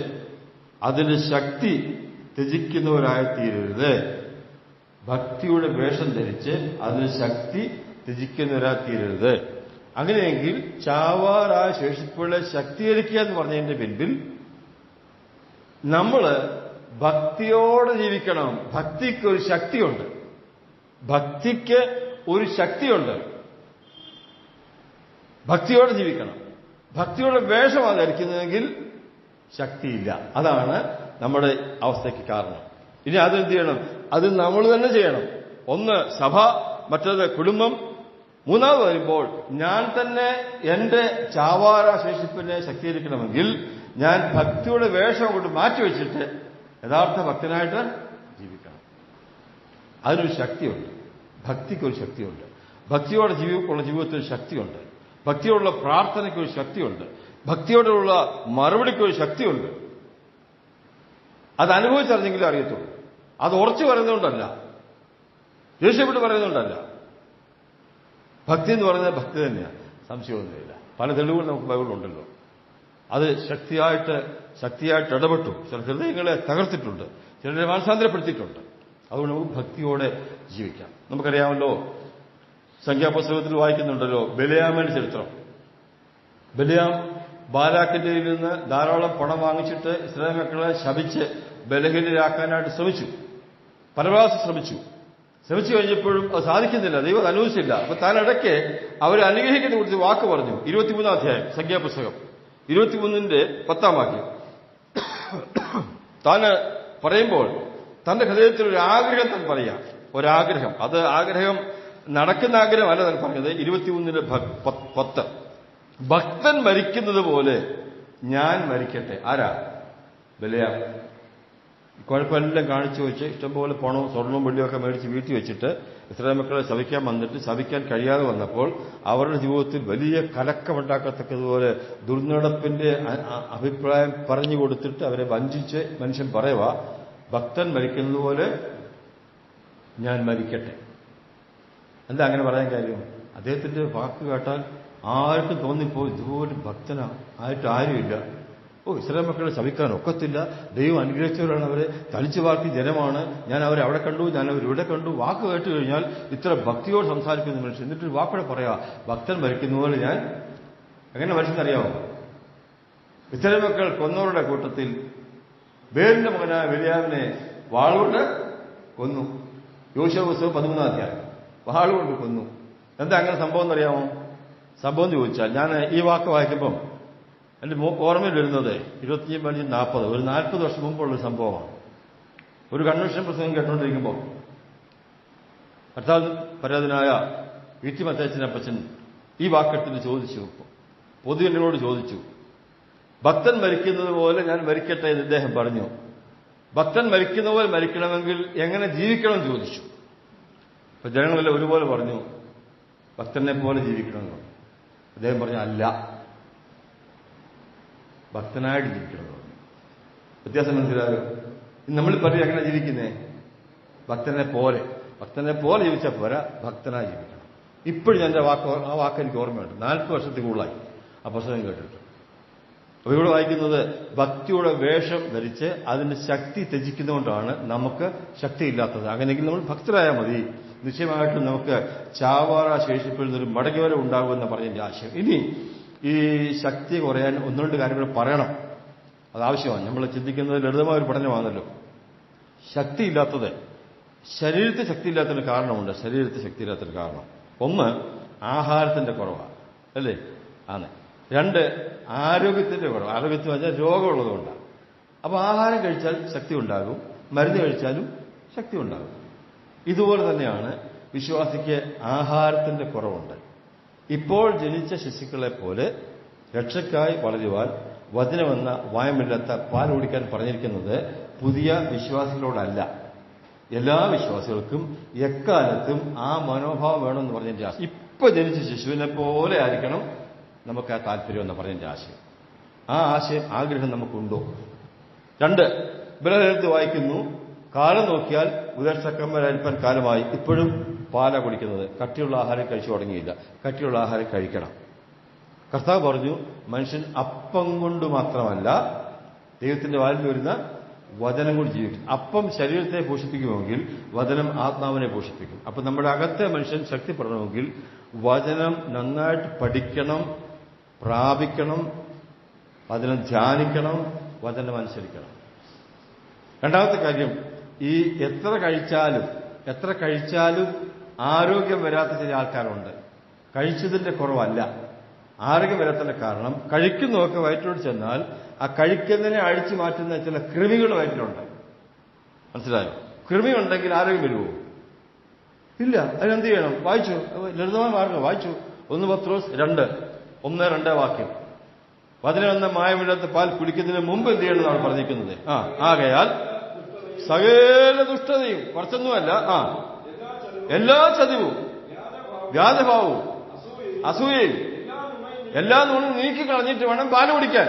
അതിന്റെ ശക്തി ത്യജിക്കുന്നവരായി തീരരുത്. ഭക്തിയുടെ വേഷം ധരിച്ച് അതിന്റെ ശക്തി ത്യജിക്കുന്നവരായി തീരരുത്. അങ്ങനെയെങ്കിൽ ചാവാറായ ശേഷിപ്പുകളെ ശക്തീകരിക്കുക എന്ന് പറഞ്ഞതിന്റെ പിൻപിൽ നമ്മൾ ഭക്തിയോടെ ജീവിക്കണം. ഭക്തിക്ക് ഒരു ശക്തിയുണ്ട്. ഭക്തിയോടെ ജീവിക്കണം. ഭക്തിയുടെ വേഷമാണ് ധരിക്കുന്നതെങ്കിൽ ശക്തിയില്ല. അതാണ് നമ്മുടെ അവസ്ഥയ്ക്ക് കാരണം. ഇനി അതെന്ത് ചെയ്യണം? അത് നമ്മൾ തന്നെ ചെയ്യണം. ഒന്ന് സഭ, മറ്റേത് കുടുംബം. 3-ാമത് വരുമ്പോൾ ഞാൻ തന്നെ എന്റെ ചാവാറ ശേഷിപ്പിനെ ശക്തീകരിക്കണമെങ്കിൽ ഞാൻ ഭക്തിയുടെ വേഷം കൊണ്ട് മാറ്റിവെച്ചിട്ട് യഥാർത്ഥ ഭക്തനായിട്ട് ജീവിക്കണം. അതിനൊരു ശക്തിയുണ്ട്. ഭക്തിക്കൊരു ശക്തിയുണ്ട്. ഭക്തിയോടെ ഉള്ള ജീവിതത്തിൽ ശക്തിയുണ്ട്. ഭക്തിയോടുള്ള പ്രാർത്ഥനയ്ക്കൊരു ശക്തിയുണ്ട്. ഭക്തിയോടുള്ള മറുപടിക്കൊരു ശക്തിയുണ്ട്. അത് അനുഭവിച്ചറിഞ്ഞെങ്കിലും അറിയത്തുള്ളൂ. അത് ഉറച്ചു പറയുന്നതുകൊണ്ടല്ല, ദേഷ്യപ്പെട്ട് പറയുന്നതുകൊണ്ടല്ല. ഭക്തി എന്ന് പറയുന്നത് ഭക്തി തന്നെയാണ്, സംശയമൊന്നുമില്ല. പല തെളിവുകൾ നമുക്ക് ബൈബിളുണ്ടല്ലോ. അത് ശക്തിയായിട്ട് ഇടപെട്ടു. ചില ഹൃദയങ്ങളെ തകർത്തിട്ടുണ്ട്, ചിലരെ മാനസാന്തരപ്പെടുത്തിയിട്ടുണ്ട്. അതുകൊണ്ട് നമുക്ക് ഭക്തിയോടെ ജീവിക്കാം. നമുക്കറിയാമല്ലോ, സംഖ്യാപുസ്തകത്തിൽ വായിക്കുന്നുണ്ടല്ലോ ബെലയാമിന്റെ ചരിത്രം. ബെലയാം ബാലാക്കിന്റെ നിന്ന് ധാരാളം പണം വാങ്ങിച്ചിട്ട് ഇസ്രായേൽ മക്കളെ ശപിച്ച് ബലഹീനരാക്കാനായിട്ട് ശ്രമിച്ചു. പരമാവധി ശ്രമിച്ചു കഴിഞ്ഞപ്പോഴും അത് സാധിക്കുന്നില്ല. ദൈവം അത് അനുവദിച്ചില്ല. അപ്പൊ താൻ ഇടയ്ക്ക് അവരെ അനുഗ്രഹിക്കുന്ന കുറിച്ച് വാക്ക് പറഞ്ഞു. 23 അധ്യായം സംഖ്യാപുസ്തകം 23 10 വാക്യം. താന് പറയുമ്പോൾ തന്റെ ഹൃദയത്തിൽ ഒരു ആഗ്രഹം താൻ പറയാം. ഒരാഗ്രഹം, അത് ആഗ്രഹം നടക്കുന്ന ആഗ്രഹമല്ല താൻ പറഞ്ഞത്. 23:10 ഭക്തൻ മരിക്കുന്നത് പോലെ ഞാൻ മരിക്കട്ടെ. ആരാ? ബെലയാം. കുഴപ്പമെല്ലാം കാണിച്ചു വെച്ച് ഇഷ്ടംപോലെ പണവും സ്വർണവും വെള്ളിയൊക്കെ മേടിച്ച് വീട്ടിൽ വെച്ചിട്ട് ഇസ്രായേൽ മക്കളെ ശപിക്കാൻ വന്നിട്ട് ശപിക്കാൻ കഴിയാതെ വന്നപ്പോൾ അവരുടെ ജീവിതത്തിൽ വലിയ കലക്കമുണ്ടാക്കത്തക്കതുപോലെ ദുർനടപ്പിന്റെ അഭിപ്രായം പറഞ്ഞു കൊടുത്തിട്ട് അവരെ വഞ്ചിച്ച് മനുഷ്യൻ പറയുക, ഭക്തൻ മരിക്കുന്നത് പോലെ ഞാൻ മരിക്കട്ടെ. എന്താ അങ്ങനെ പറയാൻ കാര്യം? അദ്ദേഹത്തിന്റെ വാക്ക് കേട്ടാൽ ആർക്കും തോന്നിപ്പോ ഇതുപോലെ ഭക്തനാ ആയിട്ട് ആരുമില്ല. ഇസ്രായേൽ മക്കളെ ശപിക്കാൻ ഒക്കത്തില്ല, ദൈവം അനുഗ്രഹിച്ചവരാണ്, അവരെ തളിച്ചു വാർത്തി ജനമാണ്, ഞാൻ അവരെ അവിടെ കണ്ടു, ഞാൻ അവരിവിടെ കണ്ടു. വാക്ക് കേട്ട് കഴിഞ്ഞാൽ ഇത്ര ഭക്തിയോട് സംസാരിക്കുന്ന മനുഷ്യൻ എന്നിട്ട് വാക്കോടെ പറയാ ഭക്തൻ മരിക്കുന്ന പോലെ ഞാൻ. എങ്ങനെ മനുഷ്യനറിയാമോ? ഇസ്രായേൽ മക്കൾ കൊന്നവരുടെ കൂട്ടത്തിൽ ബേലിന്റെ മകനായ ബെലയാമിനെ വാളുകൊണ്ട് കൊന്നു. യോശുവ പുസ്തകം 13 അധ്യായം. വാളുകൊണ്ട് കൊന്നു. എന്താ അങ്ങനെ സംഭവം എന്നറിയാമോ? സംഭവം ചോദിച്ചാൽ ഞാൻ ഈ വാക്ക് വായിക്കുമ്പം എന്റെ ഓർമ്മയിൽ വരുന്നത് 25-40 ഒരു 40 വർഷം മുമ്പുള്ള സംഭവമാണ്. ഒരു കൺവെൻഷൻ പ്രസംഗം കേട്ടുകൊണ്ടിരിക്കുമ്പോൾ കർത്താവ് പരാതനായ ഇ.ടി. മത്തച്ചൻ ഈ വാക്കെടുത്തിട്ട് ചോദിച്ചു, പൊതുജനങ്ങളോട് ചോദിച്ചു, ഭക്തൻ മരിക്കുന്നത് പോലെ ഞാൻ മരിക്കട്ടെ എന്ന് ഇദ്ദേഹം പറഞ്ഞു. ഭക്തൻ മരിക്കുന്ന പോലെ മരിക്കണമെങ്കിൽ എങ്ങനെ ജീവിക്കണമെന്ന് ചോദിച്ചു. അപ്പൊ ജനങ്ങളെല്ലാം ഒരുപോലെ പറഞ്ഞു, ഭക്തനെ പോലെ ജീവിക്കണമെന്ന്. അദ്ദേഹം പറഞ്ഞു, അല്ല, ഭക്തനായിട്ട് ജീവിക്കണമെന്ന്. വ്യത്യാസം മനസ്സിലായോ? നമ്മൾ പറയും എങ്ങനെ ജീവിക്കുന്നേ? ഭക്തനെ പോലെ ജീവിച്ചാൽ പോരാ, ഭക്തനായി ജീവിക്കണം. ഇപ്പോഴും ഞാൻ ആ വാക്ക് എനിക്ക് ഓർമ്മയുണ്ട്. 40 വർഷത്തിൽ കൂടുതലായി ആ പുസ്തകം കേട്ടിട്ട്. അപ്പൊ ഇവിടെ വായിക്കുന്നത് ഭക്തിയുടെ വേഷം ധരിച്ച് അതിന്റെ ശക്തി ത്യജിക്കുന്നതുകൊണ്ടാണ് നമുക്ക് ശക്തിയില്ലാത്തത്. അങ്ങനെയെങ്കിൽ നമ്മൾ ഭക്തരായാൽ മതി, നിശ്ചയമായിട്ടും നമുക്ക് ചാവാറ ശേഷിപ്പിൽ നിന്നൊരു മടങ്ങിവരം ഉണ്ടാകുമെന്ന് പറഞ്ഞതിന്റെ ആശയം. ഇനി ഈ ശക്തി കുറയാൻ 1-2 കാര്യങ്ങൾ പറയണം. അതാവശ്യമാണ്. നമ്മൾ ചിന്തിക്കുന്നത് ലളിതമായ ഒരു പഠനമാണല്ലോ. ശക്തിയില്ലാത്തത്, ശരീരത്തിൽ ശക്തിയില്ലാത്തതിന് കാരണമുണ്ട്. ശരീരത്തിൽ ശക്തിയില്ലാത്തൊരു കാരണം ഒന്ന് ആഹാരത്തിന്റെ കുറവാണ്, അല്ലേ? ആണ്. 2 ആരോഗ്യത്തിന്റെ കുറവ്. ആരോഗ്യത്തിന് വെച്ചാൽ രോഗമുള്ളതുകൊണ്ടാണ്. അപ്പൊ ആഹാരം കഴിച്ചാൽ ശക്തി ഉണ്ടാകും, മരുന്ന് കഴിച്ചാലും ശക്തി ഉണ്ടാകും. ഇതുപോലെ തന്നെയാണ് വിശ്വാസിക്ക് ആഹാരത്തിന്റെ കുറവുണ്ട്. ഇപ്പോൾ ജനിച്ച ശിശുക്കളെ പോലെ രക്ഷയ്ക്കായി വളരുവാൻ വചനമെന്ന വായമില്ലാത്ത പാൽ കുടിക്കാൻ പറഞ്ഞിരിക്കുന്നത് പുതിയ വിശ്വാസികളോടല്ല, എല്ലാ വിശ്വാസികൾക്കും എക്കാലത്തും ആ മനോഭാവം വേണമെന്ന് പറഞ്ഞതിന്റെ ആശയം. ഇപ്പൊ ജനിച്ച ശിശുവിനെ പോലെ ആയിരിക്കണം നമുക്ക് ആ താല്പര്യം എന്ന് പറഞ്ഞതിന്റെ ആശയം. ആ ആശയം, ആഗ്രഹം നമുക്കുണ്ടോ? 2 ബലഹീനത്ത് വായിക്കുന്നു, കാലം നോക്കിയാൽ ഉദർശക്കന്മാരൽപ്പാൻ കാലമായി ഇപ്പോഴും പാല കുടിക്കുന്നത്. കട്ടിയുള്ള ആഹാരം കഴിച്ചു തുടങ്ങിയില്ല. കട്ടിയുള്ള ആഹാരം കഴിക്കണം. കർത്താവ് പറഞ്ഞു, മനുഷ്യൻ അപ്പം കൊണ്ട് മാത്രമല്ല ദൈവത്തിന്റെ വായിൽ വരുന്ന വചനം കൊണ്ട് ജീവിക്കും. അപ്പം ശരീരത്തെ പോഷിപ്പിക്കുമെങ്കിൽ വചനം ആത്മാവിനെ പോഷിപ്പിക്കും. അപ്പൊ നമ്മുടെ അകത്തെ മനുഷ്യൻ ശക്തിപ്പെടണമെങ്കിൽ വചനം നന്നായിട്ട് പഠിക്കണം, പ്രാപിക്കണം, വചനം ധ്യാനിക്കണം, വചനം അനുസരിക്കണം. രണ്ടാമത്തെ കാര്യം, ഈ എത്ര കഴിച്ചാലും ആരോഗ്യം വരാത്ത ചില ആൾക്കാരുണ്ട്. കഴിച്ചതിന്റെ കുറവല്ല, ആരോഗ്യം വരാത്തതിന്റെ കാരണം കഴിക്കുന്നതൊക്കെ വയറ്റിലോട്ട് ചെന്നാൽ ആ കഴിക്കുന്നതിനെ അഴിച്ചു മാറ്റുന്ന ചില കൃമികൾ വയറ്റിലുണ്ട്. മനസ്സിലായോ? കൃമി ഉണ്ടെങ്കിൽ ആരോഗ്യം വരുമോ? ഇല്ല. അതിനെന്ത് ചെയ്യണം? വായിച്ചു, ലളിതമായ മാർഗം വായിച്ചു. 1 പത്രോസ് 2:1-2 വാക്യം. വചനമെന്ന മായമില്ലാത്ത പാൽ കുടിക്കുന്നതിന് മുമ്പ് എന്ത് ചെയ്യണമെന്നാണ് പറഞ്ഞിരിക്കുന്നത്. ആകയാൽ സകല ദുഷ്ടതയും, കുറച്ചൊന്നുമല്ല, എല്ലാ ചതിവും, വ്യാജഭാവവും, അസൂയയും എല്ലാ നുണയും നീക്കി കളഞ്ഞിട്ട് വേണം പാല് കുടിക്കാൻ.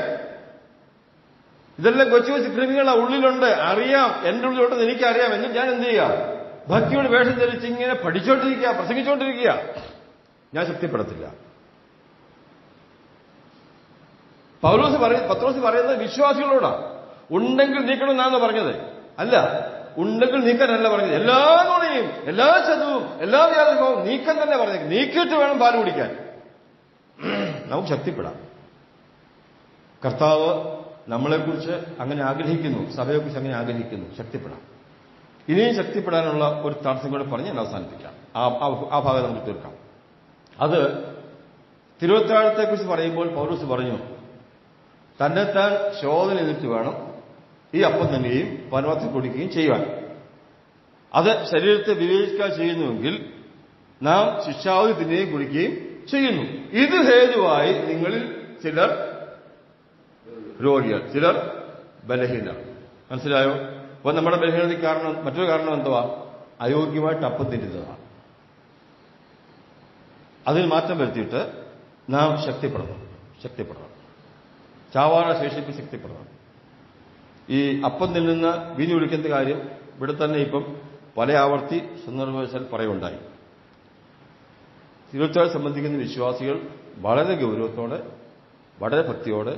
ഇതെല്ലാം കൊച്ചു കൊച്ചു കൃമികളാ ഉള്ളിലുണ്ട്, അറിയാം, എന്റെ ഉള്ളിലുണ്ടെന്ന് എനിക്കറിയാം. എന്നിട്ട് ഞാൻ എന്ത് ചെയ്യുക? ഭക്തിയുടെ വേഷം ധരിച്ച് ഇങ്ങനെ പഠിച്ചോണ്ടിരിക്കുക, പ്രസംഗിച്ചുകൊണ്ടിരിക്കുക. ഞാൻ ശക്തിപ്പെടത്തില്ല. പത്രോസ് പറയുന്നത് വിശ്വാസികളോടാണ്. ഉണ്ടെങ്കിൽ നീക്കണമെന്നാണ് പറഞ്ഞത്. അല്ല, ഉണ്ടെങ്കിൽ നീക്കാനല്ല പറഞ്ഞത്. എല്ലാ നുണയും, എല്ലാ ചതവും, എല്ലാ വ്യാജഭാവവും നീക്കാൻ തന്നെ പറഞ്ഞത്. നീക്കിയിട്ട് വേണം പാല് കുടിക്കാൻ. നമുക്ക് ശക്തിപ്പെടാം. കർത്താവ് നമ്മളെക്കുറിച്ച് അങ്ങനെ ആഗ്രഹിക്കുന്നു, സഭയെക്കുറിച്ച് അങ്ങനെ ആഗ്രഹിക്കുന്നു. ശക്തിപ്പെടാം. ഇനിയും ശക്തിപ്പെടാനുള്ള ഒരു തടസ്സം കൂടെ പറഞ്ഞ് ഞാൻ അവസാനിപ്പിക്കാം. ആ ഭാഗം നമുക്ക് തീർക്കാം. അത് തിരുവത്താഴത്തെക്കുറിച്ച് പറയുമ്പോൾ പൗലോസ് പറഞ്ഞു, തന്നെത്താൻ ശോധന ചെയ്തിട്ട് വേണം ഈ അപ്പം തന്നെയും പരമാർത്ഥം കുടിക്കുകയും ചെയ്യുവാൻ. അത് ശരീരത്തെ വിവേചിക്കാൻ ചെയ്യുന്നുവെങ്കിൽ നാം ശിക്ഷാവധി തിന്നുകയും കുടിക്കുകയും ചെയ്യുന്നു. ഇത് ഹേതുവായി നിങ്ങളിൽ ചിലർ രോഗികൾ, ചിലർ ബലഹീനർ. മനസ്സിലായോ? അപ്പൊ നമ്മുടെ ബലഹീനതയ്ക്ക് കാരണം, മറ്റൊരു കാരണം എന്തുവാ? അയോഗ്യമായിട്ട് അപ്പം തിന്നുന്നതാണ്. അതിൽ മാറ്റം വരുത്തിയിട്ട് നാം ശക്തിപ്പെടണം. ചാവാറ ശേഷിപ്പ് ശക്തിപ്പെടണം. ഈ അപ്പം തിന്നുന്ന വീഞ്ഞു കുടിക്കുന്ന കാര്യം ഇവിടെ തന്നെ ഇപ്പം പല ആവർത്തി സന്ദർഭവശാൽ പറയുണ്ടായി. തിരുവത്താഴം സംബന്ധിക്കുന്ന വിശ്വാസികൾ വളരെ ഗൗരവത്തോടെ, വളരെ ഭക്തിയോടെ,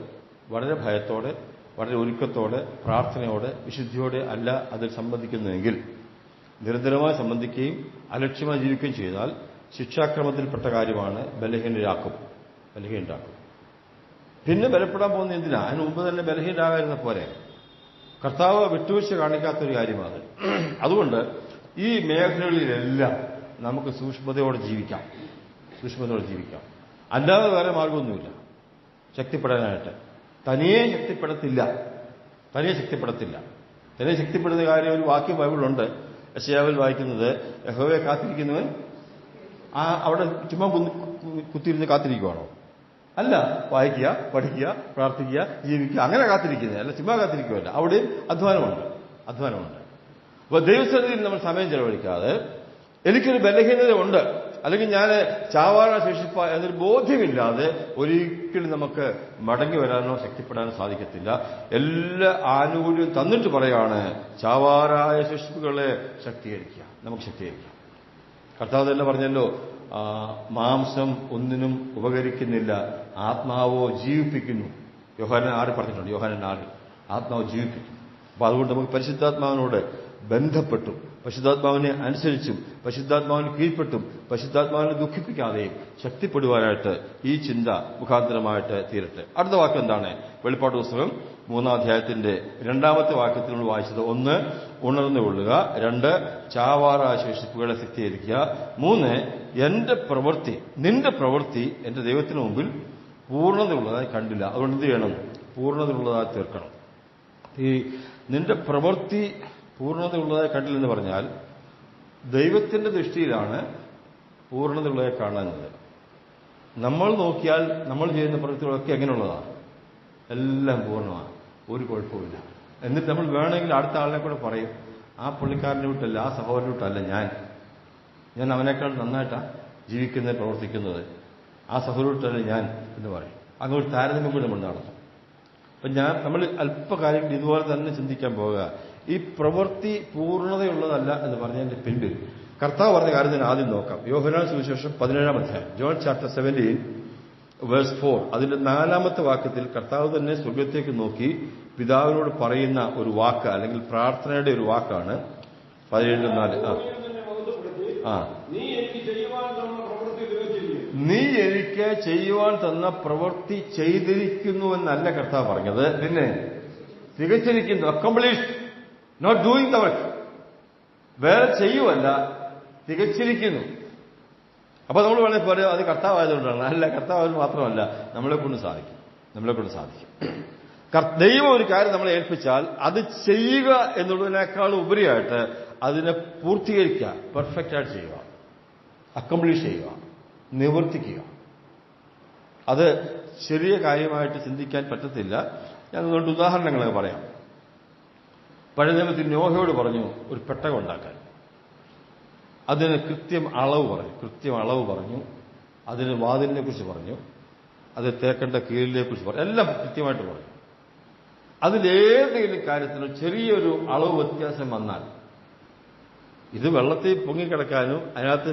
വളരെ ഭയത്തോടെ, വളരെ ഒരുക്കത്തോടെ, പ്രാർത്ഥനയോടെ, വിശുദ്ധിയോടെ അല്ല അതിൽ സംബന്ധിക്കുന്നുവെങ്കിൽ, നിരന്തരമായി സംബന്ധിക്കുകയും അലക്ഷ്യമായി ജീവിക്കുകയും ചെയ്താൽ ശിക്ഷാക്രമത്തിൽപ്പെട്ട കാര്യമാണ്. ബലഹീനരാക്കും. പിന്നെ ബലപ്പെടാൻ പോകുന്ന എന്തിനാ? അതിന് മുമ്പ് തന്നെ ബലഹീനരാകാതിരുന്ന പോരെ. കർത്താവ് വിട്ടുവീഴ്ച കാണിക്കാത്തൊരു കാര്യമാണ്. അതുകൊണ്ട് ഈ മേഖലകളിലെല്ലാം നമുക്ക് സൂക്ഷ്മതയോടെ ജീവിക്കാം. അല്ലാതെ വേറെ മാർഗമൊന്നുമില്ല ശക്തിപ്പെടാനായിട്ട്. തനിയെ ശക്തിപ്പെടത്തില്ല. തനിയെ ശക്തിപ്പെടുന്ന കാര്യം ഒരു വാക്യം ബൈബിളുണ്ട്. യെശയ്യാവിൽ വായിക്കുന്നത്, യഹോവയെ കാത്തിരിക്കുന്നവൻ അവിടെ ചുമ്മാ കുത്തിയിരുന്ന് കാത്തിരിക്കുവാണോ? അല്ല, വായിക്കുക, പഠിക്കുക, പ്രാർത്ഥിക്കുക, ജീവിക്കുക, അങ്ങനെ കാത്തിരിക്കുന്നത് അല്ല, ചുമ്മാ കാത്തിരിക്കുകയല്ല. അവിടെയും അധ്വാനമുണ്ട്. അപ്പൊ ദൈവസന്നിധിയിൽ നമ്മൾ സമയം ചെലവഴിക്കാതെ, എനിക്കൊരു ബലഹീനത ഉണ്ട്, അല്ലെങ്കിൽ ഞാൻ ചാവാറ ശേഷിപ്പ എന്നൊരു ബോധ്യമില്ലാതെ ഒരിക്കലും നമുക്ക് മടങ്ങി വരാനോ ശക്തിപ്പെടാനോ സാധിക്കത്തില്ല. എല്ലാ ആനുകൂല്യവും തന്നിട്ട് പറയാണ്, ചാവാറായ ശേഷിപ്പുകളെ നമുക്ക് ശക്തീകരിക്കാം. കർത്താവ് തന്നെ പറഞ്ഞല്ലോ, മാംസം ഒന്നിനും ഉപകരിക്കുന്നില്ല, ആത്മാവോ ജീവിപ്പിക്കുന്നു. യോഹന്നാൻ 6 പറഞ്ഞിട്ടുണ്ട്. യോഹന്നാൻ 6 ആത്മാവ് ജീവിപ്പിക്കും. അപ്പൊ അതുകൊണ്ട് നമുക്ക് പരിശുദ്ധാത്മാവിനോട് ബന്ധപ്പെട്ടും, പരിശുദ്ധാത്മാവിനെ അനുസരിച്ചും, പരിശുദ്ധാത്മാവിന് കീഴ്പ്പെട്ടും, പരിശുദ്ധാത്മാവിനെ ദുഃഖിപ്പിക്കാതെയും ശക്തിപ്പെടുവാനായിട്ട് ഈ ചിന്ത മുഖാന്തരമായിട്ട് തീരട്ടെ. അടുത്ത വാക്യം എന്താണ്? വെളിപ്പാട് പുസ്തകം 3-ാം അധ്യായത്തിന്റെ 2-ാമത്തെ വാക്യത്തിൽ നമ്മൾ വായിച്ചത്, 1 ഉണർന്നു കൊള്ളുക, 2 ചാവാറ ശേഷിപ്പുകളെ ശക്തീകരിക്കുക, 3 നിന്റെ പ്രവൃത്തി എന്റെ ദൈവത്തിന് മുമ്പിൽ പൂർണ്ണതയുള്ളതായി കണ്ടില്ല. അതുകൊണ്ട് എന്ത് ചെയ്യണം? പൂർണ്ണതയുള്ളതായി തീർക്കണം. ഈ നിന്റെ പ്രവൃത്തി പൂർണ്ണതയുള്ളതായി കണ്ടില്ലെന്ന് പറഞ്ഞാൽ ദൈവത്തിന്റെ ദൃഷ്ടിയിലാണ് പൂർണ്ണതയുള്ളതായി കാണുന്നത്. നമ്മൾ നോക്കിയാൽ നമ്മൾ ചെയ്യുന്ന പ്രവൃത്തികളൊക്കെ എങ്ങനെയുള്ളതാണ്? എല്ലാം പൂർണ്ണമാണ്, ഒരു കുഴപ്പമില്ല. എന്നിട്ട് നമ്മൾ വേണമെങ്കിൽ അടുത്ത ആളിനെ കൂടെ പറയും, ആ പുള്ളിക്കാരനെ വിട്ടല്ല, ആ സഹോദരനെ വിട്ടല്ല ഞാൻ അവനേക്കാൾ നന്നായിട്ടാണ് ജീവിക്കുന്നത്, പ്രവർത്തിക്കുന്നത്, ആ സഹോദരൻ വിട്ടല്ല ഞാൻ എന്ന് പറയും. അങ്ങോട്ട് താരതമ്യം കൂടി നമ്മൾ നടത്തും. അപ്പം നമ്മൾ അല്പകാര്യങ്ങൾ ഇതുപോലെ തന്നെ ചിന്തിക്കാൻ പോവുക. ഈ പ്രവൃത്തി പൂർണ്ണതയുള്ളതല്ല എന്ന് പറഞ്ഞതിന്റെ പിന്നിൽ കർത്താവ് പറഞ്ഞ കാര്യത്തിന് ആദ്യം നോക്കാം. യോഹന്നാൻ സുവിശേഷം 17-ാം അധ്യായം, ജോൺ ചാപ്റ്റർ 17 വേഴ്സ് 4, അതിന്റെ 4-ാമത്തെ വാക്യത്തിൽ കർത്താവ് തന്നെ സ്വർഗത്തേക്ക് നോക്കി പിതാവിനോട് പറയുന്ന ഒരു വാക്ക്, അല്ലെങ്കിൽ പ്രാർത്ഥനയുടെ ഒരു വാക്കാണ് 17:4. നീ എനിക്ക് ചെയ്യുവാൻ തന്ന പ്രവൃത്തി ചെയ്തിരിക്കുന്നുവെന്നല്ല കർത്താവ് പറഞ്ഞത്, പിന്നെ തികച്ചിരിക്കുന്നു. Accomplished, not doing the work. വേറെ ചെയ്യുവല്ല, തികച്ചിരിക്കുന്നു. അപ്പൊ നമ്മൾ വേണമെങ്കിൽ പറയാം അത് കർത്താവായതുകൊണ്ടാണ്. അല്ല, കർത്താവ് മാത്രമല്ല, നമ്മളെ കൊണ്ട് സാധിക്കും. ദൈവം ഒരു കാര്യം നമ്മളെ ഏൽപ്പിച്ചാൽ അത് ചെയ്യുക എന്നുള്ളതിനേക്കാൾ ഉപരിയായിട്ട് അതിനെ പൂർത്തീകരിക്കുക, പെർഫെക്റ്റായിട്ട് ചെയ്യുക, അക്കംപ്ലീഷ് ചെയ്യുക, നിവർത്തിക്കുക. അത് ചെറിയ കാര്യമായിട്ട് ചിന്തിക്കാൻ പറ്റത്തില്ല. ഞാൻ അതുകൊണ്ട് ഉദാഹരണങ്ങളൊക്കെ പറയാം. പഴയ നിയമത്തിൽ നോഹയോട് പറഞ്ഞു ഒരു പെട്ടകം ഉണ്ടാക്കാൻ. അതിന് കൃത്യം അളവ് പറഞ്ഞു. അതിന് വാതിലിനെ കുറിച്ച് പറഞ്ഞു. അത് തേക്കേണ്ട കീഴിലെ കുറിച്ച് പറഞ്ഞു. എല്ലാം കൃത്യമായിട്ട് പറഞ്ഞു. അതിലേതെങ്കിലും കാര്യത്തിന് ചെറിയൊരു അളവ് വ്യത്യാസം വന്നാൽ, ഇത് വെള്ളത്തിൽ പൊങ്ങിക്കിടക്കാനും അതിനകത്ത്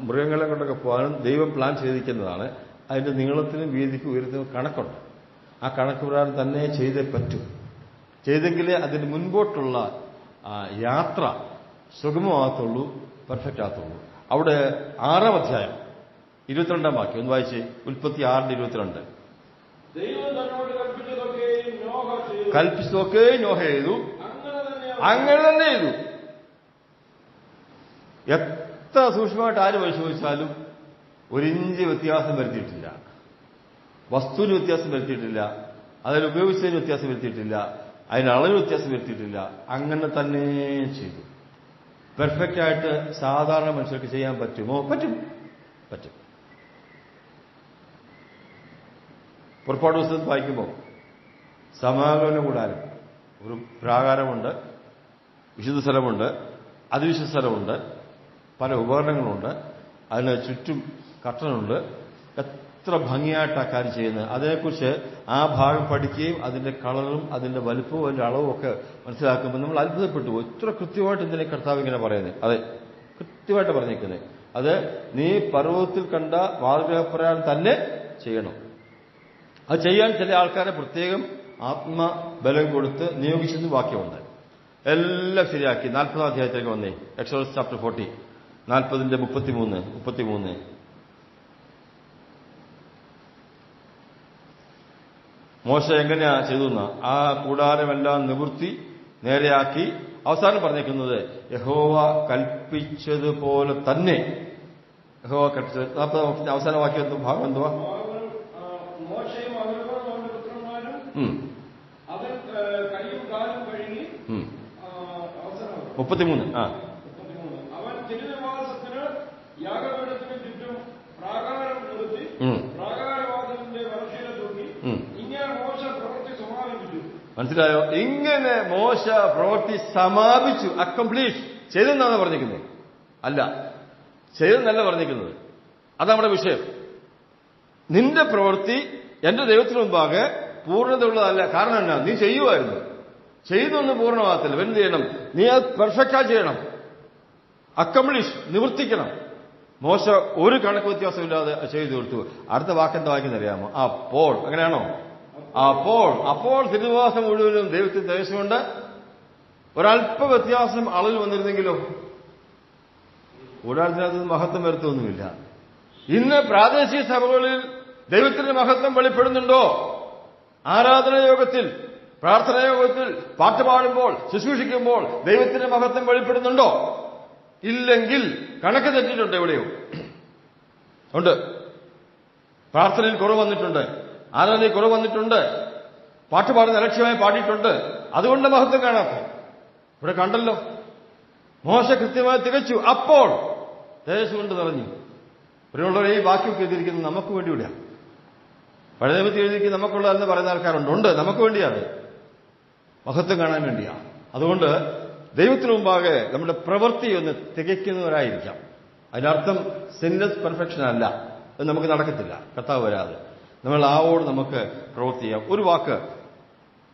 മൃഗങ്ങളെ കൊണ്ടൊക്കെ പോകാനും ദൈവം പ്ലാൻ ചെയ്തിരിക്കുന്നതാണ്. അതിന്റെ നീളത്തിനും വീതിക്കും ഉയരത്തിനും കണക്കുണ്ട്. ആ കണക്ക് പ്രകാരം തന്നെ ചെയ്തേ പറ്റൂ. ചെയ്തെങ്കിലേ അതിന് മുൻപോട്ടുള്ള യാത്ര സുഗമമാകത്തുള്ളൂ, പെർഫെക്റ്റ് ആകത്തുള്ളൂ. അവിടെ 6-ാം അധ്യായം 22-ാം വാക്യം ഒന്ന് വായിച്ച്. ഉൽപ്പത്തി 6:22. കൽപ്പിച്ചതൊക്കെ നോഹ ചെയ്തു, അങ്ങനെ തന്നെ ചെയ്തു. എത്ര സൂക്ഷ്മമായിട്ട് ആര് പരിശോധിച്ചാലും 1 ഇഞ്ച് വ്യത്യാസം വരുത്തിയിട്ടില്ല. വസ്തുവിന് വ്യത്യാസം വരുത്തിയിട്ടില്ല. അതിൽ ഉപയോഗിച്ചതിന് വ്യത്യാസം വരുത്തിയിട്ടില്ല. അതിന് അളവ് വ്യത്യാസം വരുത്തിയിട്ടില്ല. അങ്ങനെ തന്നെ ചെയ്തു. പെർഫെക്റ്റ് ആയിട്ട് സാധാരണ മനുഷ്യർക്ക് ചെയ്യാൻ പറ്റുമോ? പറ്റും. പുറപ്പാട് പുസ്തകത്തിൽ വായിക്കുമ്പോൾ സമാഗമന കൂടാരം, ഒരു പ്രാകാരമുണ്ട്, വിശുദ്ധ സ്ഥലമുണ്ട്, അതിവിശുദ്ധ സ്ഥലമുണ്ട്, പല ഉപകരണങ്ങളുണ്ട്, അതിന് ചുറ്റും കർട്ടനുണ്ട്. എത്ര ഭംഗിയായിട്ട് ആ കാര്യം ചെയ്യുന്നത്. അതിനെക്കുറിച്ച് ആ ഭാഗം പഠിക്കുകയും അതിന്റെ കളറും അതിന്റെ വലുപ്പവും അതിന്റെ അളവും ഒക്കെ മനസ്സിലാക്കുമ്പോൾ നമ്മൾ അത്ഭുതപ്പെട്ടു പോകും. ഇത്ര കൃത്യമായിട്ട് ഇതിനെ കർത്താവ് ഇങ്ങനെ പറയുന്നത്. അതെ, കൃത്യമായിട്ട് പറഞ്ഞിരിക്കുന്നത്. അത് നീ പർവ്വതത്തിൽ കണ്ട മാർഗപ്രകാരം തന്നെ ചെയ്യണം. അത് ചെയ്യാൻ ചില ആൾക്കാരെ പ്രത്യേകം ആത്മബലം കൊടുത്ത് നിയോഗിച്ചെന്ന് വാക്യമുണ്ട്. എല്ലാം ശരിയാക്കി 40-ാം അധ്യായത്തിലേക്ക് വന്നേ. Exodus chapter 40 40-33. മോശ എങ്ങനെയാ ചെയ്തുന്ന ആ കൂടാരമെല്ലാം നിവൃത്തി നേരെയാക്കി അവസാനം പറഞ്ഞേക്കുന്നത് യഹോവ കൽപ്പിച്ചതുപോലെ തന്നെ. യഹോവ കൽപ്പിച്ചത് 40 അവസാന വാക്യം ഭാഗം എന്തുവാ? 33. അവൻ തിരുനിവാസത്തിന് യാഗപീഠത്തിന് ചുറ്റും പ്രാകാരം നിർത്തി പ്രാകാരവാതിലിന്റെ വലശീല തൂക്കി. ഇങ്ങനെ മോശ പ്രവൃത്തി സമാപിച്ചു. മനസ്സിലായോ? ഇങ്ങനെ മോശ പ്രവൃത്തി സമാപിച്ചു. അക്കംപ്ലീറ്റ് ചെയ്തെന്നാണ് പറഞ്ഞിരിക്കുന്നത്. അല്ല, ചെയ്തെന്നല്ല പറഞ്ഞിരിക്കുന്നത്. അത് നമ്മുടെ വിഷയം. നിന്റെ പ്രവൃത്തി എന്റെ ദൈവത്തിന് മുമ്പാകെ പൂർണ്ണതയുള്ളതല്ല. കാരണം എന്നാ? നീ ചെയ്യുമായിരുന്നു. ചെയ്തൊന്നും പൂർണ്ണമാകത്തില്ല. എന്ത് ചെയ്യണം? നീ അത് പെർഫെക്റ്റായി ചെയ്യണം. അക്കംപ്ലിഷ്, നിവർത്തിക്കണം. മോശ ഒരു കണക്ക് വ്യത്യാസമില്ലാതെ ചെയ്തു കൊടുത്തു. അടുത്ത വാക്കെന്താ വായിക്കുന്നറിയാമോ? അപ്പോൾ. അങ്ങനെയാണോ? അപ്പോൾ തിരുനിവാസം മുഴുവനും ദൈവത്തിന്റെ ദേശമുണ്ട്. ഒരല്പ വ്യത്യാസം അളവിൽ വന്നിരുന്നെങ്കിലോ? ഒരാളിനകത്ത് മഹത്വം വരുത്തൊന്നുമില്ല. ഇന്ന് പ്രാദേശിക സഭകളിൽ ദൈവത്തിന്റെ മഹത്വം വെളിപ്പെടുന്നുണ്ടോ? ആരാധനായോഗത്തിൽ, പ്രാർത്ഥനായോഗത്തിൽ, പാട്ടുപാടുമ്പോൾ, ശുശ്രൂഷിക്കുമ്പോൾ ദൈവത്തിന്റെ മഹത്വം വെളിപ്പെടുന്നുണ്ടോ? ഇല്ലെങ്കിൽ കണക്ക് തെറ്റിയിട്ടുണ്ട്. എവിടെയോ ഉണ്ട്. പ്രാർത്ഥനയിൽ കുറവ് വന്നിട്ടുണ്ട്, ആരാധനയിൽ കുറവ് വന്നിട്ടുണ്ട്, പാട്ടുപാടുന്ന അലക്ഷ്യമായി പാടിയിട്ടുണ്ട്. അതുകൊണ്ട് മഹത്വം കാണാത്ത ഇവിടെ കണ്ടല്ലോ. മോശ കൃത്യമായി തികച്ചു. അപ്പോൾ തേജസ് കൊണ്ട് നിറഞ്ഞു. പ്രിയമുള്ളവരെ, ഈ വാക്യമൊക്കെ എഴുതിയിരിക്കുന്നത് നമുക്ക് വേണ്ടിയാണ്. പഴയ നിയമത്തിൽ എഴുതിയിരിക്കുന്നത് നമുക്കുള്ളതെന്ന് പറയുന്ന ആൾക്കാരുണ്ട്. നമുക്ക് വേണ്ടിയാണ്, മഹത്വം കാണാൻ വേണ്ടിയാണ്. അതുകൊണ്ട് ദൈവത്തിന് മുമ്പാകെ നമ്മുടെ പ്രവൃത്തി ഒന്ന് തികയ്ക്കുന്നവരായിരിക്കാം. അതിനർത്ഥം സിൻലെസ് പെർഫെക്ഷൻ അല്ല. അത് നമുക്ക് നടക്കത്തില്ല കർത്താവ് വരാതെ. നമ്മൾ ആവോട് നമുക്ക് പ്രവൃത്തി ചെയ്യാം. ഒരു വാക്ക്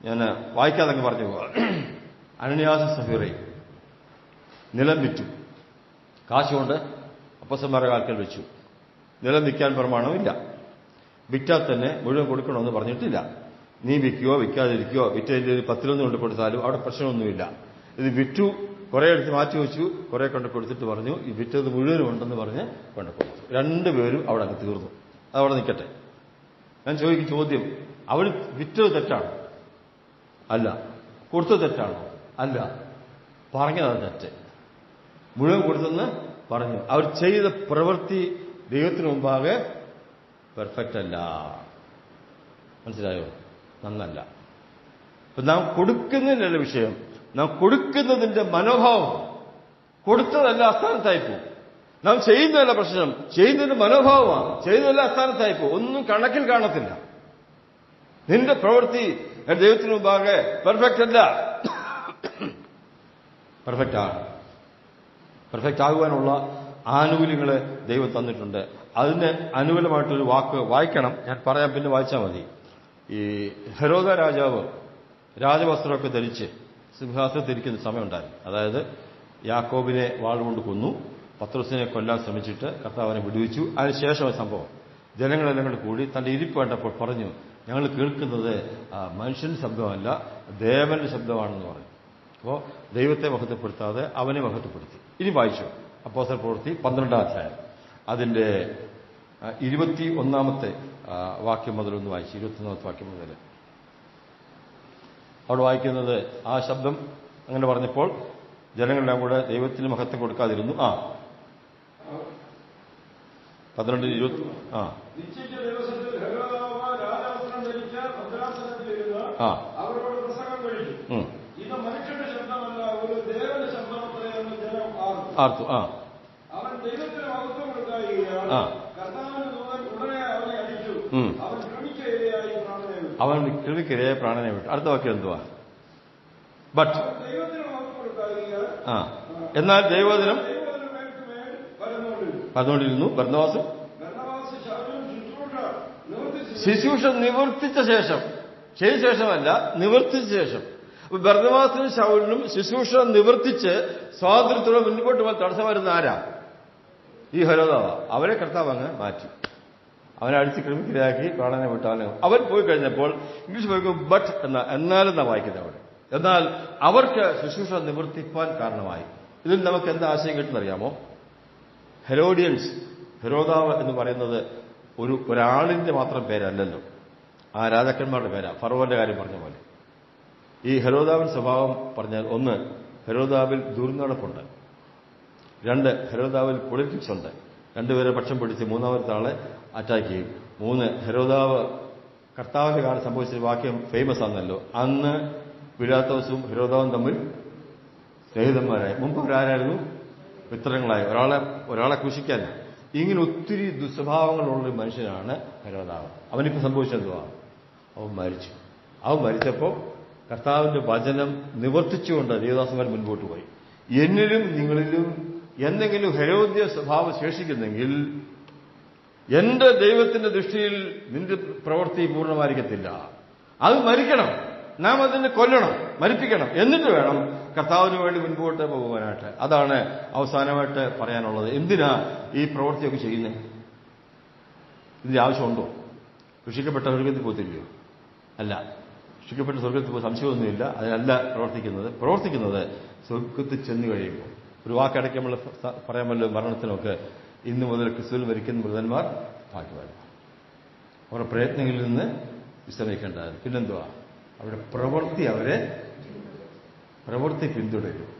ഞാൻ വായിക്കാതെ പറഞ്ഞു പോകാം. അനന്യാസ് സഫീറയും നിലം വിറ്റു. കാശുകൊണ്ട് അപ്പസ്തലന്മാരുടെ കാൽക്കൽ വെച്ചു. നിലം വിൽക്കാൻ പ്രമാണമില്ല. വിറ്റാൽ തന്നെ മുഴുവൻ കൊടുക്കണമെന്ന് പറഞ്ഞിട്ടില്ല. നീ വിൽക്കുകയോ വിൽക്കാതിരിക്കുകയോ വിറ്റതിൻ്റെ 10 കൊണ്ട് കൊടുത്താലും അവിടെ പ്രശ്നമൊന്നുമില്ല. ഇത് വിറ്റു, കുറെ എടുത്ത് മാറ്റി വെച്ചു, കുറെ കൊണ്ട് കൊടുത്തിട്ട് പറഞ്ഞു ഈ വിറ്റത് മുഴുവനും ഉണ്ടെന്ന് പറഞ്ഞ് കൊണ്ട് കൊടുത്തു. രണ്ടുപേരും അവിടെ അങ്ങ് തീർന്നു. അതവിടെ നിൽക്കട്ടെ. ഞാൻ ചോദിക്കും ചോദ്യം, അവർ വിറ്റത് തെറ്റാണോ? അല്ല. കൊടുത്തത് തെറ്റാണോ? അല്ല. പറഞ്ഞത് തെറ്റ്. മുഴുവൻ കൊടുത്തെന്ന് പറഞ്ഞു. അവർ ചെയ്ത പ്രവൃത്തി ദൈവത്തിന് മുമ്പാകെ പെർഫെക്റ്റ് അല്ല. മനസ്സിലായോ? നന്നല്ല. അപ്പൊ നാം കൊടുക്കുന്നതിനല്ല വിഷയം, നാം കൊടുക്കുന്നതിന്റെ മനോഭാവം. കൊടുത്തതല്ല അസ്ഥാനത്തായിപ്പോ. നാം ചെയ്യുന്നതല്ല പ്രശ്നം, ചെയ്യുന്നതിന്റെ മനോഭാവമാണ്. ചെയ്യുന്നതല്ല അസ്ഥാനത്തായിപ്പോ. ഒന്നും കണക്കിൽ കാണത്തില്ല. നിന്റെ പ്രവൃത്തി ദൈവത്തിന് മുമ്പാകെ പെർഫെക്റ്റ് അല്ല. പെർഫെക്റ്റ് ആണ്. പെർഫെക്റ്റ് ആകുവാനുള്ള ആനുകൂല്യങ്ങൾ ദൈവം തന്നിട്ടുണ്ട്. അതിന് അനുകൂലമായിട്ടൊരു വാക്ക് വായിക്കണം, ഞാൻ പറയാം, പിന്നെ വായിച്ചാൽ മതി. ഈ ഹെരോദ രാജാവ് രാജവസ്ത്രമൊക്കെ ധരിച്ച് സിംഹാസനത്തിരിക്കുന്ന സമയമുണ്ടായിരുന്നു. അതായത് യാക്കോബിനെ വാളുകൊണ്ട് കൊന്നു, പത്രോസിനെ കൊല്ലാൻ ശ്രമിച്ചിട്ട് കർത്താവിനെ വിടുവിച്ചു. അതിനുശേഷം സംഭവം ജനങ്ങളെല്ലാം കൂടി കൂടി തന്റെ ഇരിപ്പ് കണ്ടപ്പോൾ പറഞ്ഞു, ഞങ്ങൾ കേൾക്കുന്നത് മനുഷ്യന്റെ ശബ്ദമല്ല, ദേവന്റെ ശബ്ദമാണെന്ന് പറഞ്ഞു. അപ്പോൾ ദൈവത്തെ മഹത്വപ്പെടുത്താതെ അവനെ മഹത്വപ്പെടുത്തി. ഇനി വായിച്ചു അപ്പോസ്തല പ്രവൃത്തി 12-ാം അധ്യായം അതിന്റെ 21-ാമത്തെ വാക്യം മുതലൊന്ന് വായിച്ചു. 21-ാമത്തെ വാക്യം മുതൽ അവിടെ വായിക്കുന്നത്, ആ ശബ്ദം അങ്ങനെ പറഞ്ഞപ്പോൾ ജനങ്ങളെല്ലാം കൂടെ ദൈവത്തിന് മഹത്വം കൊടുക്കാതിരുന്നു. 12:20 നിശ്ചയിച്ച ദിവസത്തിൽ ഹെരോദാവ് രാജവസ്ത്രം ധരിച്ച ഭദ്രാസനത്തിലിരുന്ന് അവരോട് പ്രസംഗം കഴിച്ചു. ഇത് മനുഷ്യന്റെ ശബ്ദമല്ല, ഒരു ദേവന്റെ ശബ്ദമത്രയെന്ന് ജനം ആർത്തു. അവൻ ദൈവത്തിന് മഹത്വം കൊടുക്കായികയാണ്. കർത്താവിന്റെ ദൂതൻ ഉടനെ അവനെ അടിച്ചു. അവൻ കൃമിക്കിരയായി പ്രാണനെ വിട്ടു. അടുത്ത വാക്യം എന്തുവാ? ബട്ട് ദൈവത്തിന് മഹത്വം കൊടുക്കായിക. എന്നാൽ ദൈവദിനം പറഞ്ഞുകൊണ്ടിരുന്നു. ബർന്നബാസും ശുശ്രൂഷ നിവർത്തിച്ച ശേഷം, ചെയ്ത ശേഷമല്ല, നിവർത്തിച്ച ശേഷം. ബർന്നബാസിനും ശൗലിനും ശുശ്രൂഷ നിവർത്തിച്ച് സ്വാതന്ത്ര്യത്തോടെ മുൻപോട്ട് പോകാൻ തടസ്സമായിരുന്ന ആരാ? ഈ ഹെരോദാവ. അവരെ കർത്താവ് അങ്ങ് മാറ്റി, അവനെ അടിച്ച് ക്രമിക്കിരയാക്കി പ്രാണനെ വിട്ടാലും അവൻ പോയി കഴിഞ്ഞപ്പോൾ ഇംഗ്ലീഷ് വായിക്കും ബട്ട് എന്നാലെന്നാ വായിക്കുന്നത് അവിടെ. എന്നാൽ അവർക്ക് ശുശ്രൂഷ നിവർത്തിപ്പാൻ കാരണമായി. ഇതിൽ നമുക്ക് എന്താ ആശയം കിട്ടുന്നറിയാമോ? ഹെരോഡിയൻസ്, ഹെരോദാവ് എന്ന് പറയുന്നത് ഒരാളിന്റെ മാത്രം പേരല്ലല്ലോ, ആ രാജാക്കന്മാരുടെ പേരാ. ഫറവോന്റെ കാര്യം പറഞ്ഞ പോലെ ഈ ഹെരോദാവിന്റെ സ്വഭാവം പറഞ്ഞാൽ, ഒന്ന്, ഹെരോദാവിൽ ദുർനടപ്പുണ്ട്. 2, ഹെരോദാവിൽ പൊളിറ്റിക്സ് ഉണ്ട്. 2 പേരെ പക്ഷം പിടിച്ച് 3-ാമത്തെ ആളെ അറ്റാക്ക് ചെയ്യും. 3, ഹെരോദാവ് കർത്താവിന്റെ കാലം സംഭവിച്ച വാക്യം ഫേമസ് ആണല്ലോ, അന്ന് പിലാത്തോസും ഹെരോദാവും തമ്മിൽ സ്നേഹിതന്മാരായി. മുമ്പ് അവരാരായിരുന്നു? മിത്രങ്ങളായി. ഒരാളെ ക്രൂശിക്കാൻ. ഇങ്ങനെ ഒത്തിരി ദുസ്വഭാവങ്ങളുള്ളൊരു മനുഷ്യനാണ് ഹെരോദാവ്. അവനിപ്പോൾ സംഭവിച്ചെന്തുവാ? അവൻ മരിച്ചു. അവൻ മരിച്ചപ്പോൾ കർത്താവിന്റെ വചനം നിവർത്തിച്ചുകൊണ്ട് ദേവദാസന്മാർ മുൻപോട്ട് പോയി. എന്നിലും നിങ്ങളിലും എന്തെങ്കിലും ഹെരോദ്യ സ്വഭാവം ശേഷിക്കുന്നെങ്കിൽ എന്റെ ദൈവത്തിന്റെ ദൃഷ്ടിയിൽ നിന്റെ പ്രവൃത്തി പൂർണ്ണമായിരിക്കത്തില്ല. അത് മരിക്കണം, നാം അതിനെ കൊല്ലണം, മരിപ്പിക്കണം, എന്നിട്ട് വേണം കർത്താവിന് വേണ്ടി മുൻപോട്ട് പോകുവാനായിട്ട്. അതാണ് അവസാനമായിട്ട് പറയാനുള്ളത്. എന്തിനാ ഈ പ്രവൃത്തിയൊക്കെ ചെയ്യുന്നത്? ഇതിന്റെ ആവശ്യമുണ്ടോ? രക്ഷിക്കപ്പെട്ട സ്വർഗത്തിൽ പോകത്തില്ലയോ? അല്ല, രക്ഷിക്കപ്പെട്ട സ്വർഗത്തിൽ പോയി സംശയമൊന്നുമില്ല. അതിനല്ല പ്രവർത്തിക്കുന്നത് സ്വർഗത്തിൽ ചെന്ന് കഴിയുമ്പോൾ. ഒരു വാക്കടയ്ക്ക് നമ്മൾ പറയാമല്ലോ, മരണത്തിനൊക്കെ ഇന്നു മുതൽ ക്രിസ്തുവിൽ മരിക്കുന്ന മൃതന്മാർ ഭാഗ്യവാന്മാർ. അവരുടെ പ്രയത്നങ്ങളിൽ നിന്ന് വിശ്രമിക്കേണ്ടത്. പിന്നെന്തുവാ? അവരുടെ പ്രവൃത്തി പിന്തുടരും.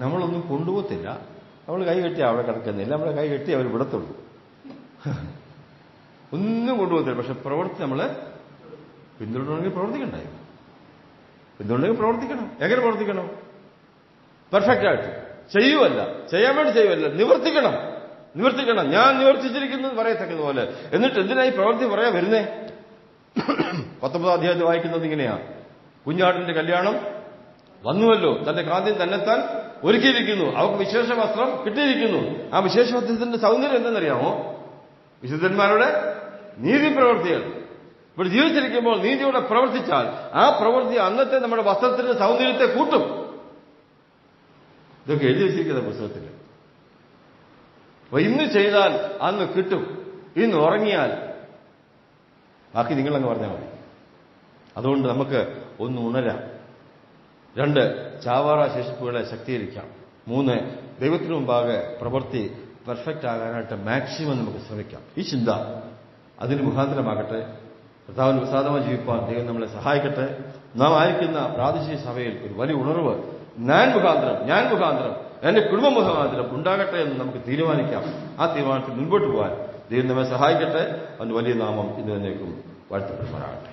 നമ്മളൊന്നും കൊണ്ടുപോകത്തില്ല. നമ്മൾ കൈകെട്ടി അവിടെ കിടക്കുന്നില്ല, നമ്മളെ കൈകെട്ടി അവർ വിടത്തുള്ളൂ. ഒന്നും കൊണ്ടുപോകത്തില്ല. പക്ഷെ പ്രവൃത്തി നമ്മൾ പിന്തുടരണമെങ്കിൽ പ്രവർത്തിക്കണം. എങ്ങനെ പ്രവർത്തിക്കണം? പെർഫെക്റ്റ് ആയിട്ട് ചെയ്യുവല്ല, ചെയ്യാൻ വേണ്ടി ചെയ്യുവല്ല, നിവർത്തിക്കണം. ഞാൻ നിവർത്തിച്ചിരിക്കുന്നത് പറയത്തക്കതുപോലെ. എന്നിട്ട് എന്തിനായി പ്രവൃത്തി പറയാൻ വരുന്നേ? 19-ാം അധ്യായത്തിൽ വായിക്കുന്നത് ഇങ്ങനെയാ: കുഞ്ഞാടിന്റെ കല്യാണം വന്നുവല്ലോ, തന്റെ കാന്തി തന്നെത്താൻ ഒരുക്കിയിരിക്കുന്നു, അവർക്ക് വിശേഷ വസ്ത്രം കിട്ടിയിരിക്കുന്നു. ആ വിശേഷ വസ്ത്രത്തിന്റെ സൗന്ദര്യം എന്തെന്നറിയാമോ? വിശുദ്ധന്മാരുടെ നീതി പ്രവൃത്തികൾ. ഇവിടെ ജീവിച്ചിരിക്കുമ്പോൾ നീതിയോടെ പ്രവർത്തിച്ചാൽ ആ പ്രവൃത്തി അന്നത്തെ നമ്മുടെ വസ്ത്രത്തിന്റെ സൗന്ദര്യത്തെ കൂട്ടും. ഇതൊക്കെ എഴുതി വെച്ചിരിക്കുന്ന പുസ്തകത്തിൽ. അപ്പൊ ഇന്ന് ചെയ്താൽ അന്ന് കിട്ടും, ഇന്ന് ഉറങ്ങിയാൽ ബാക്കി നിങ്ങളങ്ങ് പറഞ്ഞാൽ മതി. അതുകൊണ്ട് നമുക്ക് ഒന്ന് ഉണരാം. 2, ചാവാറ ശേഷിപ്പുകളെ ശക്തീകരിക്കാം. 3, ദൈവത്തിനു മുമ്പാകെ പ്രവൃത്തി പെർഫെക്റ്റ് ആകാനായിട്ട് മാക്സിമം നമുക്ക് ശ്രമിക്കാം. ഈ ചിന്ത അതിന് മുഖാന്തരമാകട്ടെ. കർത്താവിന് പ്രസാദമായി ജീവിപ്പാൻ ദൈവം നമ്മളെ സഹായിക്കട്ടെ. നാം ആയിരിക്കുന്ന പ്രാദേശിക സഭയിൽ ഒരു വലിയ ഉണർവ് ഞാൻ മുഖാന്തരം എന്റെ കുടുംബ മുഖാന്തരം ഉണ്ടാകട്ടെ എന്ന് നമുക്ക് തീരുമാനിക്കാം. ആ തീരുമാനത്തിൽ മുൻപോട്ട് പോകാൻ ദൈവം നമ്മെ സഹായിക്കട്ടെ. അവന്റെ വലിയ നാമം ഇന്ന് തന്നേക്കും വാഴ്ത്തപ്പെടുമാറാകട്ടെ.